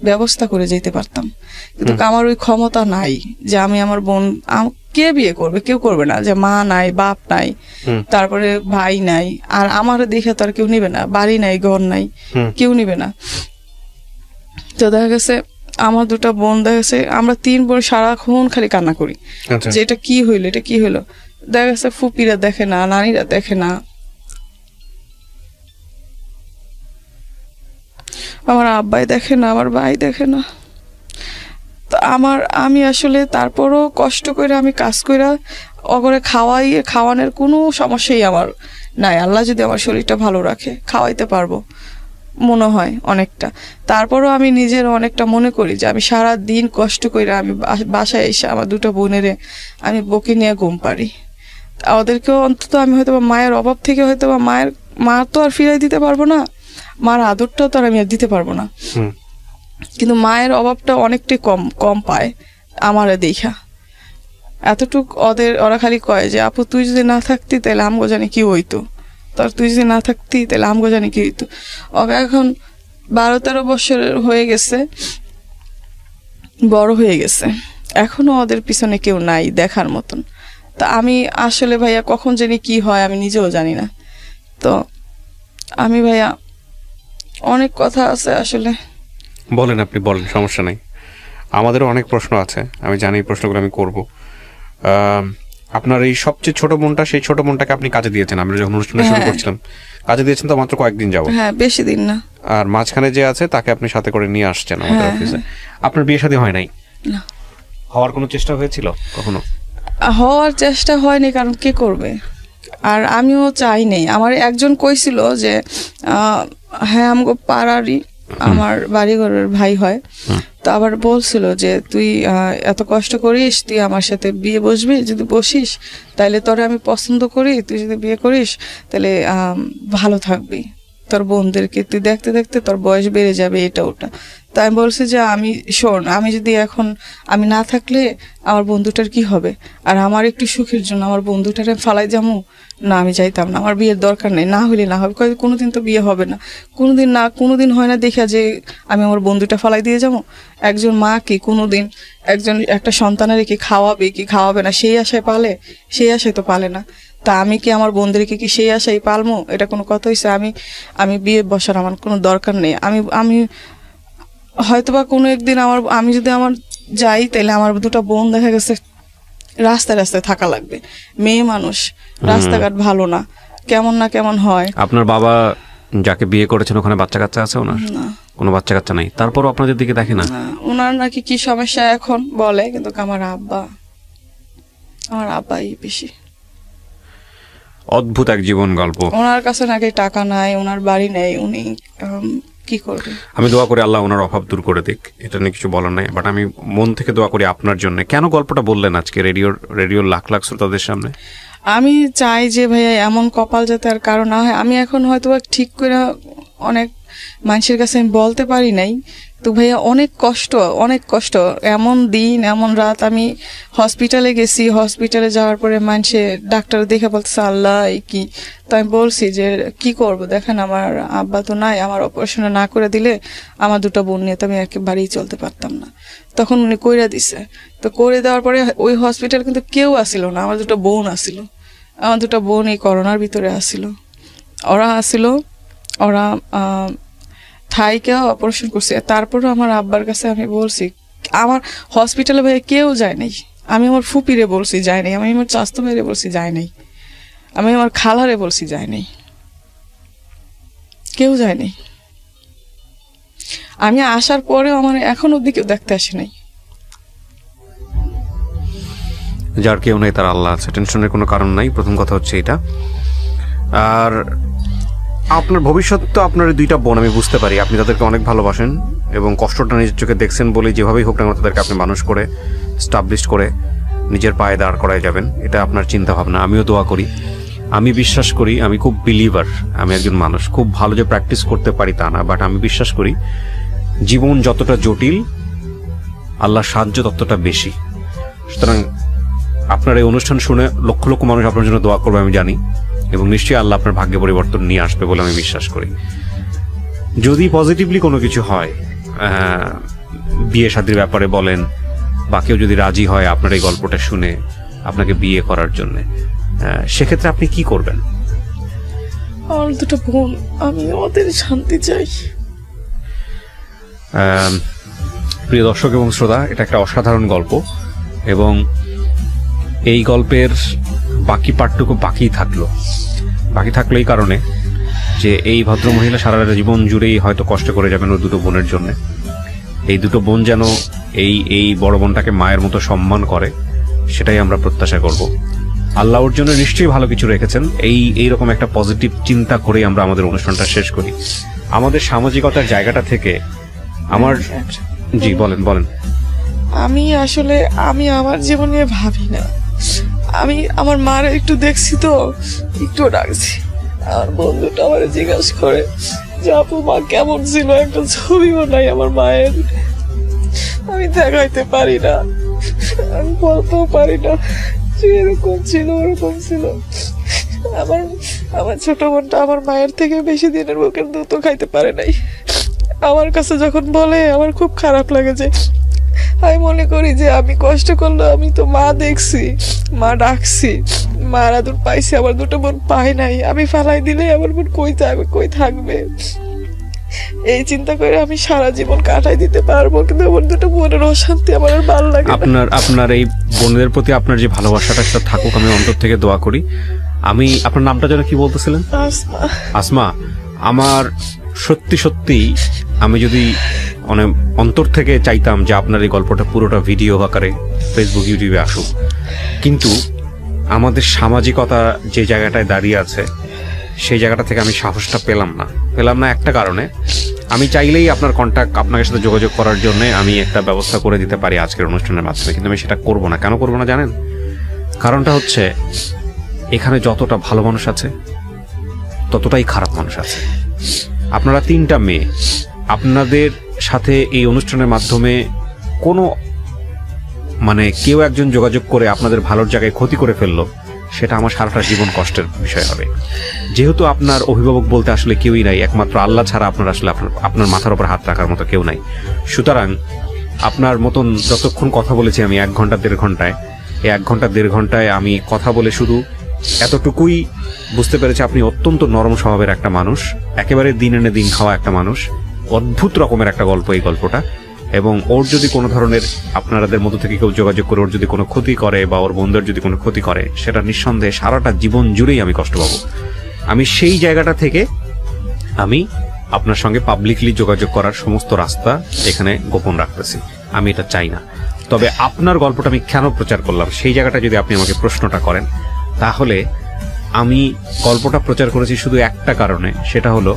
ব্যবস্থা করে যেতে পারতাম, কিন্তু আমার ওই ক্ষমতা নাই যে আমি আমার বোন কে বিয়ে করবে, কেউ করবে না, যে মা নাই, বাপ নাই, তারপরে ভাই নাই, আর আমার দেখে তো আর কেউ নিবে না, বাড়ি নাই, ঘর নাই, কেউ নিবে না। তো দেখা গেছে আমার 2টা বোন দেখা গেছে আমরা 3 বোন সারাক্ষণ খালি কান্না করি যে এটা কি হইলো। দেখা গেছে ফুপিরা দেখে না, নানিরা দেখে না, আমার আব্বাই দেখে না, আমার ভাই দেখে না। তো আমি আসলে তারপরও কষ্ট করে আমি কাজ করে অগরে খাওয়ানোর কোনো সমস্যাই আমার নাই। আল্লাহ যদি আমার শরীরটা ভালো রাখে খাওয়াইতে পারবো মনে হয় অনেকটা। তারপরও আমি নিজের অনেকটা মনে করি যে আমি সারা দিন কষ্ট করে আমি বাসায় এসে আমার দুটো বোনেরে আমি বকে নিয়ে ঘুম পারি। ওদেরকেও অন্তত আমি হয়তো মায়ের অভাব থেকে হয়তো মা তো আর ফিরাই দিতে পারবো না, মার আদরটাও তো আর আমি আর দিতে পারবো না, কিন্তু মায়ের অভাবটা অনেকটাই কম পায় আমারে দেখা। এতটুক ওরা খালি কয় যে আপু তুই যদি না থাকতি তাহলে আমগো জানি কি হইতো, তোর তুই যদি না থাকতি তাহলে আমগো জানি কি হইতো। ওকে এখন 12-13 বছরের হয়ে গেছে, বড় হয়ে গেছে, এখনো ওদের পিছনে কেউ নাই দেখার মতন। তা আমি আসলে ভাইয়া কখন জানি কি হয় আমি নিজেও জানি না। তো আমি ভাইয়া অনেক কথা আছে আসলে। বলেন, আপনি বলেন, সমস্যা নাই। আমাদেরও অনেক প্রশ্ন আছে, আমি জানি এই প্রশ্নগুলো আমি করব। আপনার এই সবচেয়ে ছোট বোনটা, সেই ছোট বোনটাকে আপনি কাজে দিয়েছেন আমরা যখন অনুষ্ঠানটা শুরু করছিলাম, কাজে দিয়েছেন তো মাত্র কয়েকদিন যাবো। হ্যাঁ, বেশি দিন না। আর মাঝখানে যে আছে তাকে আপনি সাথে করে নিয়ে আসছেন আমাদের অফিসে। আপনার বিয়ে শাদী হয় নাই? না। হওয়ার কোনো চেষ্টা হয়েছিল কখনো? হওয়ার চেষ্টা হয়নি, কারণ কে করবে, আর আমিও চাই নেই। আমার একজন কইছিল যে হ্যাঁ আমগো পাড়ারই আমার বাড়িঘরের ভাই হয়, তো আবার বলছিল যে তুই এত কষ্ট করিস, তুই আমার সাথে বিয়ে বসবি, যদি বসিস তাহলে তোরে আমি পছন্দ করি, তুই যদি বিয়ে করিস তাহলে ভালো থাকবি, তোর বোনদেরকে তুই দেখতে দেখতে তোর বয়স বেড়ে যাবে, এটা ওটা। তো আমি বলছি যে আমি শোন, আমি যদি এখন আমি না থাকলে আমার বন্ধুটার কি হবে, আর আমার একটু সুখের জন্য আমার বন্ধুটারে ফালাই যাবো না, আমি চাইতাম না, আমার বিয়ের দরকার নেই, না হলে না হবে, কোনোদিন তো বিয়ে হবে না, কোনোদিন হয় না দেখা যে আমি আমার বন্ধুটা ফালাই দিয়ে যাবো। একজন মা কি কোনোদিন একটা সন্তানের কি খাওয়াবে কি খাওয়াবে না সেই আশায় পালে, সেই আশায় তো পালে না। তা আমি কি আমার বোনদেরকে কি সেই আশায় পালমো? এটা কোনো কথা হয়েছে? আমি বিয়ে বসার আমার কোনো দরকার নেই। আমি হয়তোবা কোনো একদিন আমি যদি যাই তাহলে আমার দুটো বোন দেখা গেছে রাস্তায় রাস্তায় থাকা লাগবে, মেয়ে মানুষ, রাস্তাঘাট ভালো না, কেমন হয়। আপনার বাবা যাকে বিয়ে করেছেন ওখানে বাচ্চা কাচ্চা আছে ওনার? না, কোনো বাচ্চা কাচ্চা নাই। তারপরও আপনাদের দিকে দেখে না? ওনার নাকি কি সমস্যা এখন বলে, কিন্তু আমার আব্বাই বেশি। অদ্ভুত এক জীবন গল্প। ওনার কাছে নাকি টাকা নাই, ওনার বাড়ি নেই, উনি কি করবে? আমি দোয়া করি আল্লাহ ওনার অভাব দূর করে দিক, এটা নিয়ে কিছু বলার নাই, বাট আমি মন থেকে দোয়া করি আপনার জন্য। কেন গল্পটা বললেন আজকে রেডিওর লাখ লাখ শ্রোতাদের সামনে? আমি চাই যে ভাইয়া এমন কপাল যাতে আর কারো না হয়। আমি এখন হয়তো ঠিক করে অনেক মানুষের কাছে আমি বলতে পারি নাই, তো ভাইয়া অনেক কষ্ট, এমন দিন এমন রাত। আমি হসপিটালে গেছি, হসপিটালে যাওয়ার পরে মানুষে ডাক্তার দেখে বলতেছে আল্লাহ কি। তো আমি বলছি যে কি করব, দেখেন আমার আব্বা তো নাই, আমার অপারেশন না করে দিলে আমার দুটো বোন নিয়ে তো আমি একেবারেই চলতে পারতাম না। তখন উনি কইরা দিছে। তো করে দেওয়ার পরে ওই হসপিটাল কিন্তু কেউ আসিল না, আমার দুটো বোন আসিল। আমার দুটো বোন এই করোনার ভিতরে আসিল, ওরা থাইকে অপারেশন করছে। তারপরও আমার আব্বার কাছে আমি বলছি, আমার হসপিটালে ভাই কেউ যায় নাই। আমি আমার ফুপিরে বলছি যায় নাই, আমি আমার চাস্তো ভাইরে বলছি যায় নাই, আমি আমার খালারে বলছি যায় নাই, কেউ যায় নাই। আমি আসার পরেও আমার এখন অব্দি কেউ দেখতে আসে নাই। যার কেউ নেই তার আল্লাহ আছে, টেনশনের কোনো কারণ নাই। প্রথম কথা হচ্ছে এটা। আর আপনার ভবিষ্যৎ তো আপনার দুইটা বোন, আমি বুঝতে পারি আপনি তাদেরকে অনেক ভালোবাসেন এবং কষ্টটা নিজের চোখে দেখছেন বলে যেভাবেই হোক না তাদেরকে আপনি মানুষ করে স্টাবলিশ করে নিজের পায়ে দাঁড় করায় যাবেন, এটা আপনার চিন্তা ভাবনা। আমিও দোয়া করি, আমি বিশ্বাস করি, আমি খুব বিলিভার, আমি একজন মানুষ, খুব ভালো যে প্র্যাকটিস করতে পারি তা না, বাট আমি বিশ্বাস করি জীবন যতটা জটিল আল্লাহর সাহায্য ততটা বেশি। সুতরাং আপনার এই অনুষ্ঠান শুনে লক্ষ লক্ষ মানুষ আপনার জন্য দোয়া করবে আমি জানি, এবং নিশ্চয়ই আল্লাহ আপনার ভাগ্যে পরিবর্তন নিয়ে আসবে বলে আমি বিশ্বাস করি। যদি পজিটিভলি কোনো কিছু হয়, বিয়ে শাদীর ব্যাপারে বলেন, বা কেউ যদি রাজি হয় আপনার এই গল্পটা শুনে আপনাকে বিয়ে করার জন্য, সেক্ষেত্রে আপনি কি করবেন? আমার দুটো বোন, আমি ওদের শান্তি চাই। প্রিয় দর্শক এবং শ্রোতা, এটা একটা অসাধারণ গল্প, এবং এই গল্পের বাকি পার্টটুকু বাকি থাকলো এই কারণে যে এই ভদ্র মহিলা সারা জীবন জুড়েই হয়তো কষ্ট করে যাবেন ওর দুটো বোনের জন্য। এই দুটো বোন যেন এই বড় বোনটাকে মায়ের মতো সম্মান করে, সেটাই আমরা প্রত্যাশা করব। আল্লাহ ওর জন্য নিশ্চয়ই ভালো কিছু রেখেছেন। এইরকম একটা পজিটিভ চিন্তা করেই আমরা আমাদের অনুষ্ঠানটা শেষ করি। আমাদের সামাজিকতার জায়গাটা থেকে আমার জি বলেন বলেন। আমি আসলে আমি আমার জীবনে ভাবি না, আমি আমার মার একটু দেখছি তো একটু ডাকছি। আমার বন্ধুটা আমার জিজ্ঞাসা করে যে আপু মা কেমন ছিল, একটা ছবিও নাই আমার মায়ের। আমি দেখাইতে পারি না, আমি বলতেও পারি না যে এরকম ছিল ওরকম ছিল। আমার ছোট বোনটা আমার মায়ের থেকে বেশি দিনের বুকের দুধ খাইতে পারে নাই। আমার কাছে যখন বলে আমার খুব খারাপ লাগে, যে আমি মনে করি যে আমি কষ্ট করলে আমি তো মা দেখছি, মা ডাকছি, মার আদর পাইছি, আমার দুটো বোন পাই নাই। আমি ফালাই দিলে আমার বোন কই যাবে, কই থাকবে, এই চিন্তা করে আমি সারা জীবন কাটাই দিতে পারবো, কিন্তু আমার দুটো বোনের অশান্তি আমার আর ভালো লাগে। আপনার এই বোনদের প্রতি আপনার যে ভালোবাসাটা সেটা থাকুক, আমি অন্তর থেকে দোয়া করি। আমি আপনার নামটা যেন কি বলতেছিলেন? আসমা। আমার সত্যি সত্যি আমি যদি মানে অন্তর থেকে চাইতাম যে আপনার এই গল্পটা পুরোটা ভিডিও আকারে ফেসবুক ইউটিউবে আসুক, কিন্তু আমাদের সামাজিকতা যে জায়গাটায় দাঁড়িয়ে আছে সেই জায়গাটা থেকে আমি সাহসটা পেলাম না একটা কারণে। আমি চাইলেই আপনার আপনার সাথে যোগাযোগ করার জন্য আমি একটা ব্যবস্থা করে দিতে পারি আজকের অনুষ্ঠানের মাধ্যমে, কিন্তু আমি সেটা করব না। কেন করব না জানেন? কারণটা হচ্ছে এখানে যতটা ভালো মানুষ আছে ততটাই খারাপ মানুষ আছে। আপনারা 3টা মেয়ে, আপনাদের সাথে এই অনুষ্ঠানের মাধ্যমে কোনো মানে কেউ একজন যোগাযোগ করে আপনাদের ভালোর জায়গায় ক্ষতি করে ফেললো, সেটা আমার সারাটা জীবন কষ্টের বিষয় হবে। যেহেতু আপনার অভিভাবক বলতে আসলে কেউই নাই, একমাত্র আল্লাহ ছাড়া আপনার আসলে আপনার মাথার উপর হাত রাখার মতো কেউ নাই। সুতরাং আপনার মতন যতক্ষণ কথা বলেছি আমি 1 ঘন্টা 1.5 ঘন্টায়, এই 1 ঘন্টা 1.5 ঘন্টায় আমি কথা বলে শুধু এতটুকুই বুঝতে পেরেছি আপনি অত্যন্ত নরম স্বভাবের একটা মানুষ, একেবারে দিন এনে দিন খাওয়া একটা মানুষ। অদ্ভুত রকমের একটা গল্প এই গল্পটা। এবং ওর যদি কোনো ধরনের আপনাদের মধ্য থেকে কেউ যোগাযোগ করে ওর যদি কোনো ক্ষতি করে বা ওর বন্ধুর যদি কোনো ক্ষতি করে, সেটা নিঃসন্দেহে সারাটা জীবন জুড়েই আমি কষ্ট পাবো। আমি সেই জায়গাটা থেকে আমি আপনার সঙ্গে পাবলিকলি যোগাযোগ করার সমস্ত রাস্তা এখানে গোপন রাখতেছি। আমি এটা চাই না। তবে আপনার গল্পটা আমি কেন প্রচার করলাম সেই জায়গাটা যদি আপনি আমাকে প্রশ্নটা করেন, তাহলে আমি গল্পটা প্রচার করেছি শুধু একটা কারণে, সেটা হলো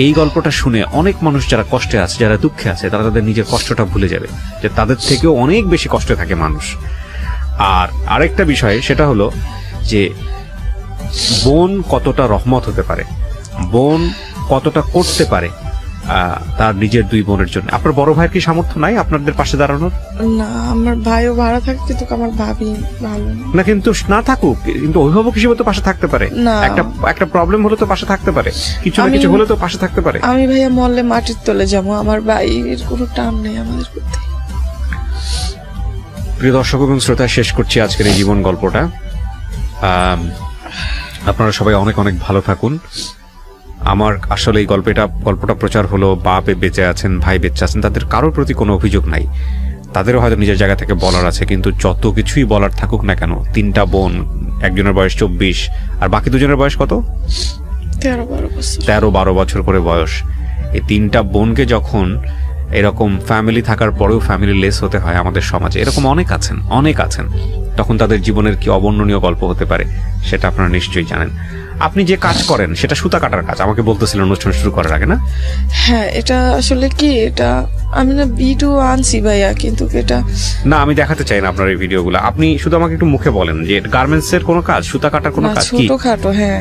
এই গল্পটা শুনে অনেক মানুষ যারা কষ্টে আছে, যারা দুঃখে আছে, তারা তাদের নিজের কষ্টটা ভুলে যাবে, যে তাদের থেকেও অনেক বেশি কষ্টে থাকে মানুষ। আর আরেকটা বিষয় সেটা হলো যে বোন কতটা রহমত হতে পারে, বোন কতটা করতে পারে তার নিজের 2 বোনের জন্য। আপনার বড় ভাইয়ের কি সামর্থ্য নাই আপনাদের পাশে দাঁড়ানোর? না, আমার ভাইও ভাড়া থাকে, কিন্তু আমার ভাবি ভালো না। কিন্তু না থাকুক, কিন্তু অভিভাবক হিসেবে তো পাশে থাকতে পারে। একটা প্রবলেম হলে তো পাশে থাকতে পারে, কিছু না কিছু হলে তো পাশে থাকতে পারে। আমি ভাইয়া মরলে মাটির তলে যাবো, আমার ভাইয়ের কোনো টান নেই আমাদের প্রতি। প্রিয় দর্শক এবং শ্রোতা, শেষ করছি আজকের এই জীবন গল্পটা। আপনারা সবাই অনেক অনেক ভালো থাকুন। আমার আসলে এই গল্পটা প্রচার হলো, বাপ বেঁচে আছেন, ভাই বেঁচে আছেন, তাদের কারোর প্রতি কোনো অভিযোগ নাই, তাদেরও হয়তো নিজের জায়গা থেকে বলার আছে। কিন্তু যত কিছুই বলার থাকুক না কেন, 3টা বোন, একজনের বয়স 24 আর বাকি 2জনের বয়স কত? 13-12 বছর করে বয়স। এই 3টা বোনকে যখন এরকম ফ্যামিলি থাকার পরেও ফ্যামিলি লেস হতে হয় আমাদের সমাজে, এরকম অনেক আছেন, তখন তাদের জীবনের কি অবর্ণনীয় গল্প হতে পারে সেটা আপনারা নিশ্চয়ই জানেন। আপনি যে কাজ করেন সেটা সুতা কাটার কাজ, আমাকে বলতেছিলেন অনুষ্ঠান শুরু করার আগে, না? হ্যাঁ, এটা আসলে কি, এটা আমি না ভিডিও আনছি ভাইয়া, কিন্তু এটা না, আমি দেখাতে চাই না আপনার এই ভিডিওগুলো। আপনি শুধু আমাকে একটু মুখে বলেন যে গার্মেন্টস এর কোনো কাজ, সুতা কাটার কোনো কাজ কি? ছোটখাটো। হ্যাঁ,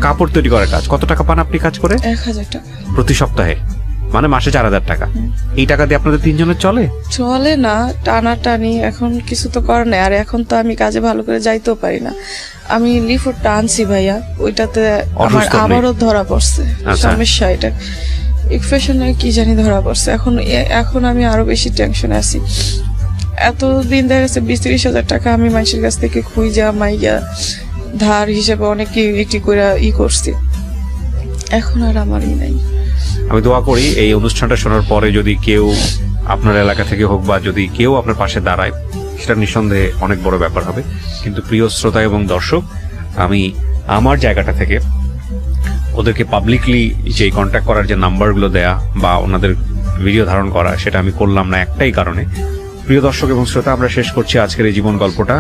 কাপড় তৈরি করার কাজ। কত টাকা পান আপনি কাজ করে? 1000 টাকা প্রতি সপ্তাহে, মানে মাসে 4000 টাকা। এই টাকা দিয়ে আপনাদের 3 জনের চলে না? টানাটানি এখন কিছু তো করার নেই। আর এখন তো আমি কাজে ভালো করে যাইতেও পারি না। আমি লিফটটা আনছি ভাইয়া, ওইটাতে আমার আবারও ধরা পড়ছে সমস্যা। এটা ইনফেকশনে কি জানি ধরা পড়ছে। এখন আমি আরো বেশি টেনশনে আছি। এতদিন দেখা গেছে 20-30 হাজার টাকা আমি মানুষের কাছ থেকে খুঁজা মাইয়া ধার হিসেবে অনেক একটি করে করছি, এখন আর আমারই নাই। আমি দোয়া করি এই অনুষ্ঠানটা শোনার পরে যদি কেউ আপনার এলাকা থেকে হোক বা যদি কেউ আপনার পাশে দাঁড়ায়, সেটা নিঃসন্দেহে অনেক বড় ব্যাপার হবে। কিন্তু প্রিয় শ্রোতা এবং দর্শক, আমি আমার জায়গাটা থেকে ওদেরকে পাবলিকলি যে কন্ট্যাক্ট করার যে নাম্বারগুলো দেয়া বা ওনাদের ভিডিও ধারণ করা, সেটা আমি করলাম না একটাই কারণে। প্রিয় দর্শক এবং শ্রোতা, আমরা শেষ করছি আজকের এই জীবন গল্পটা।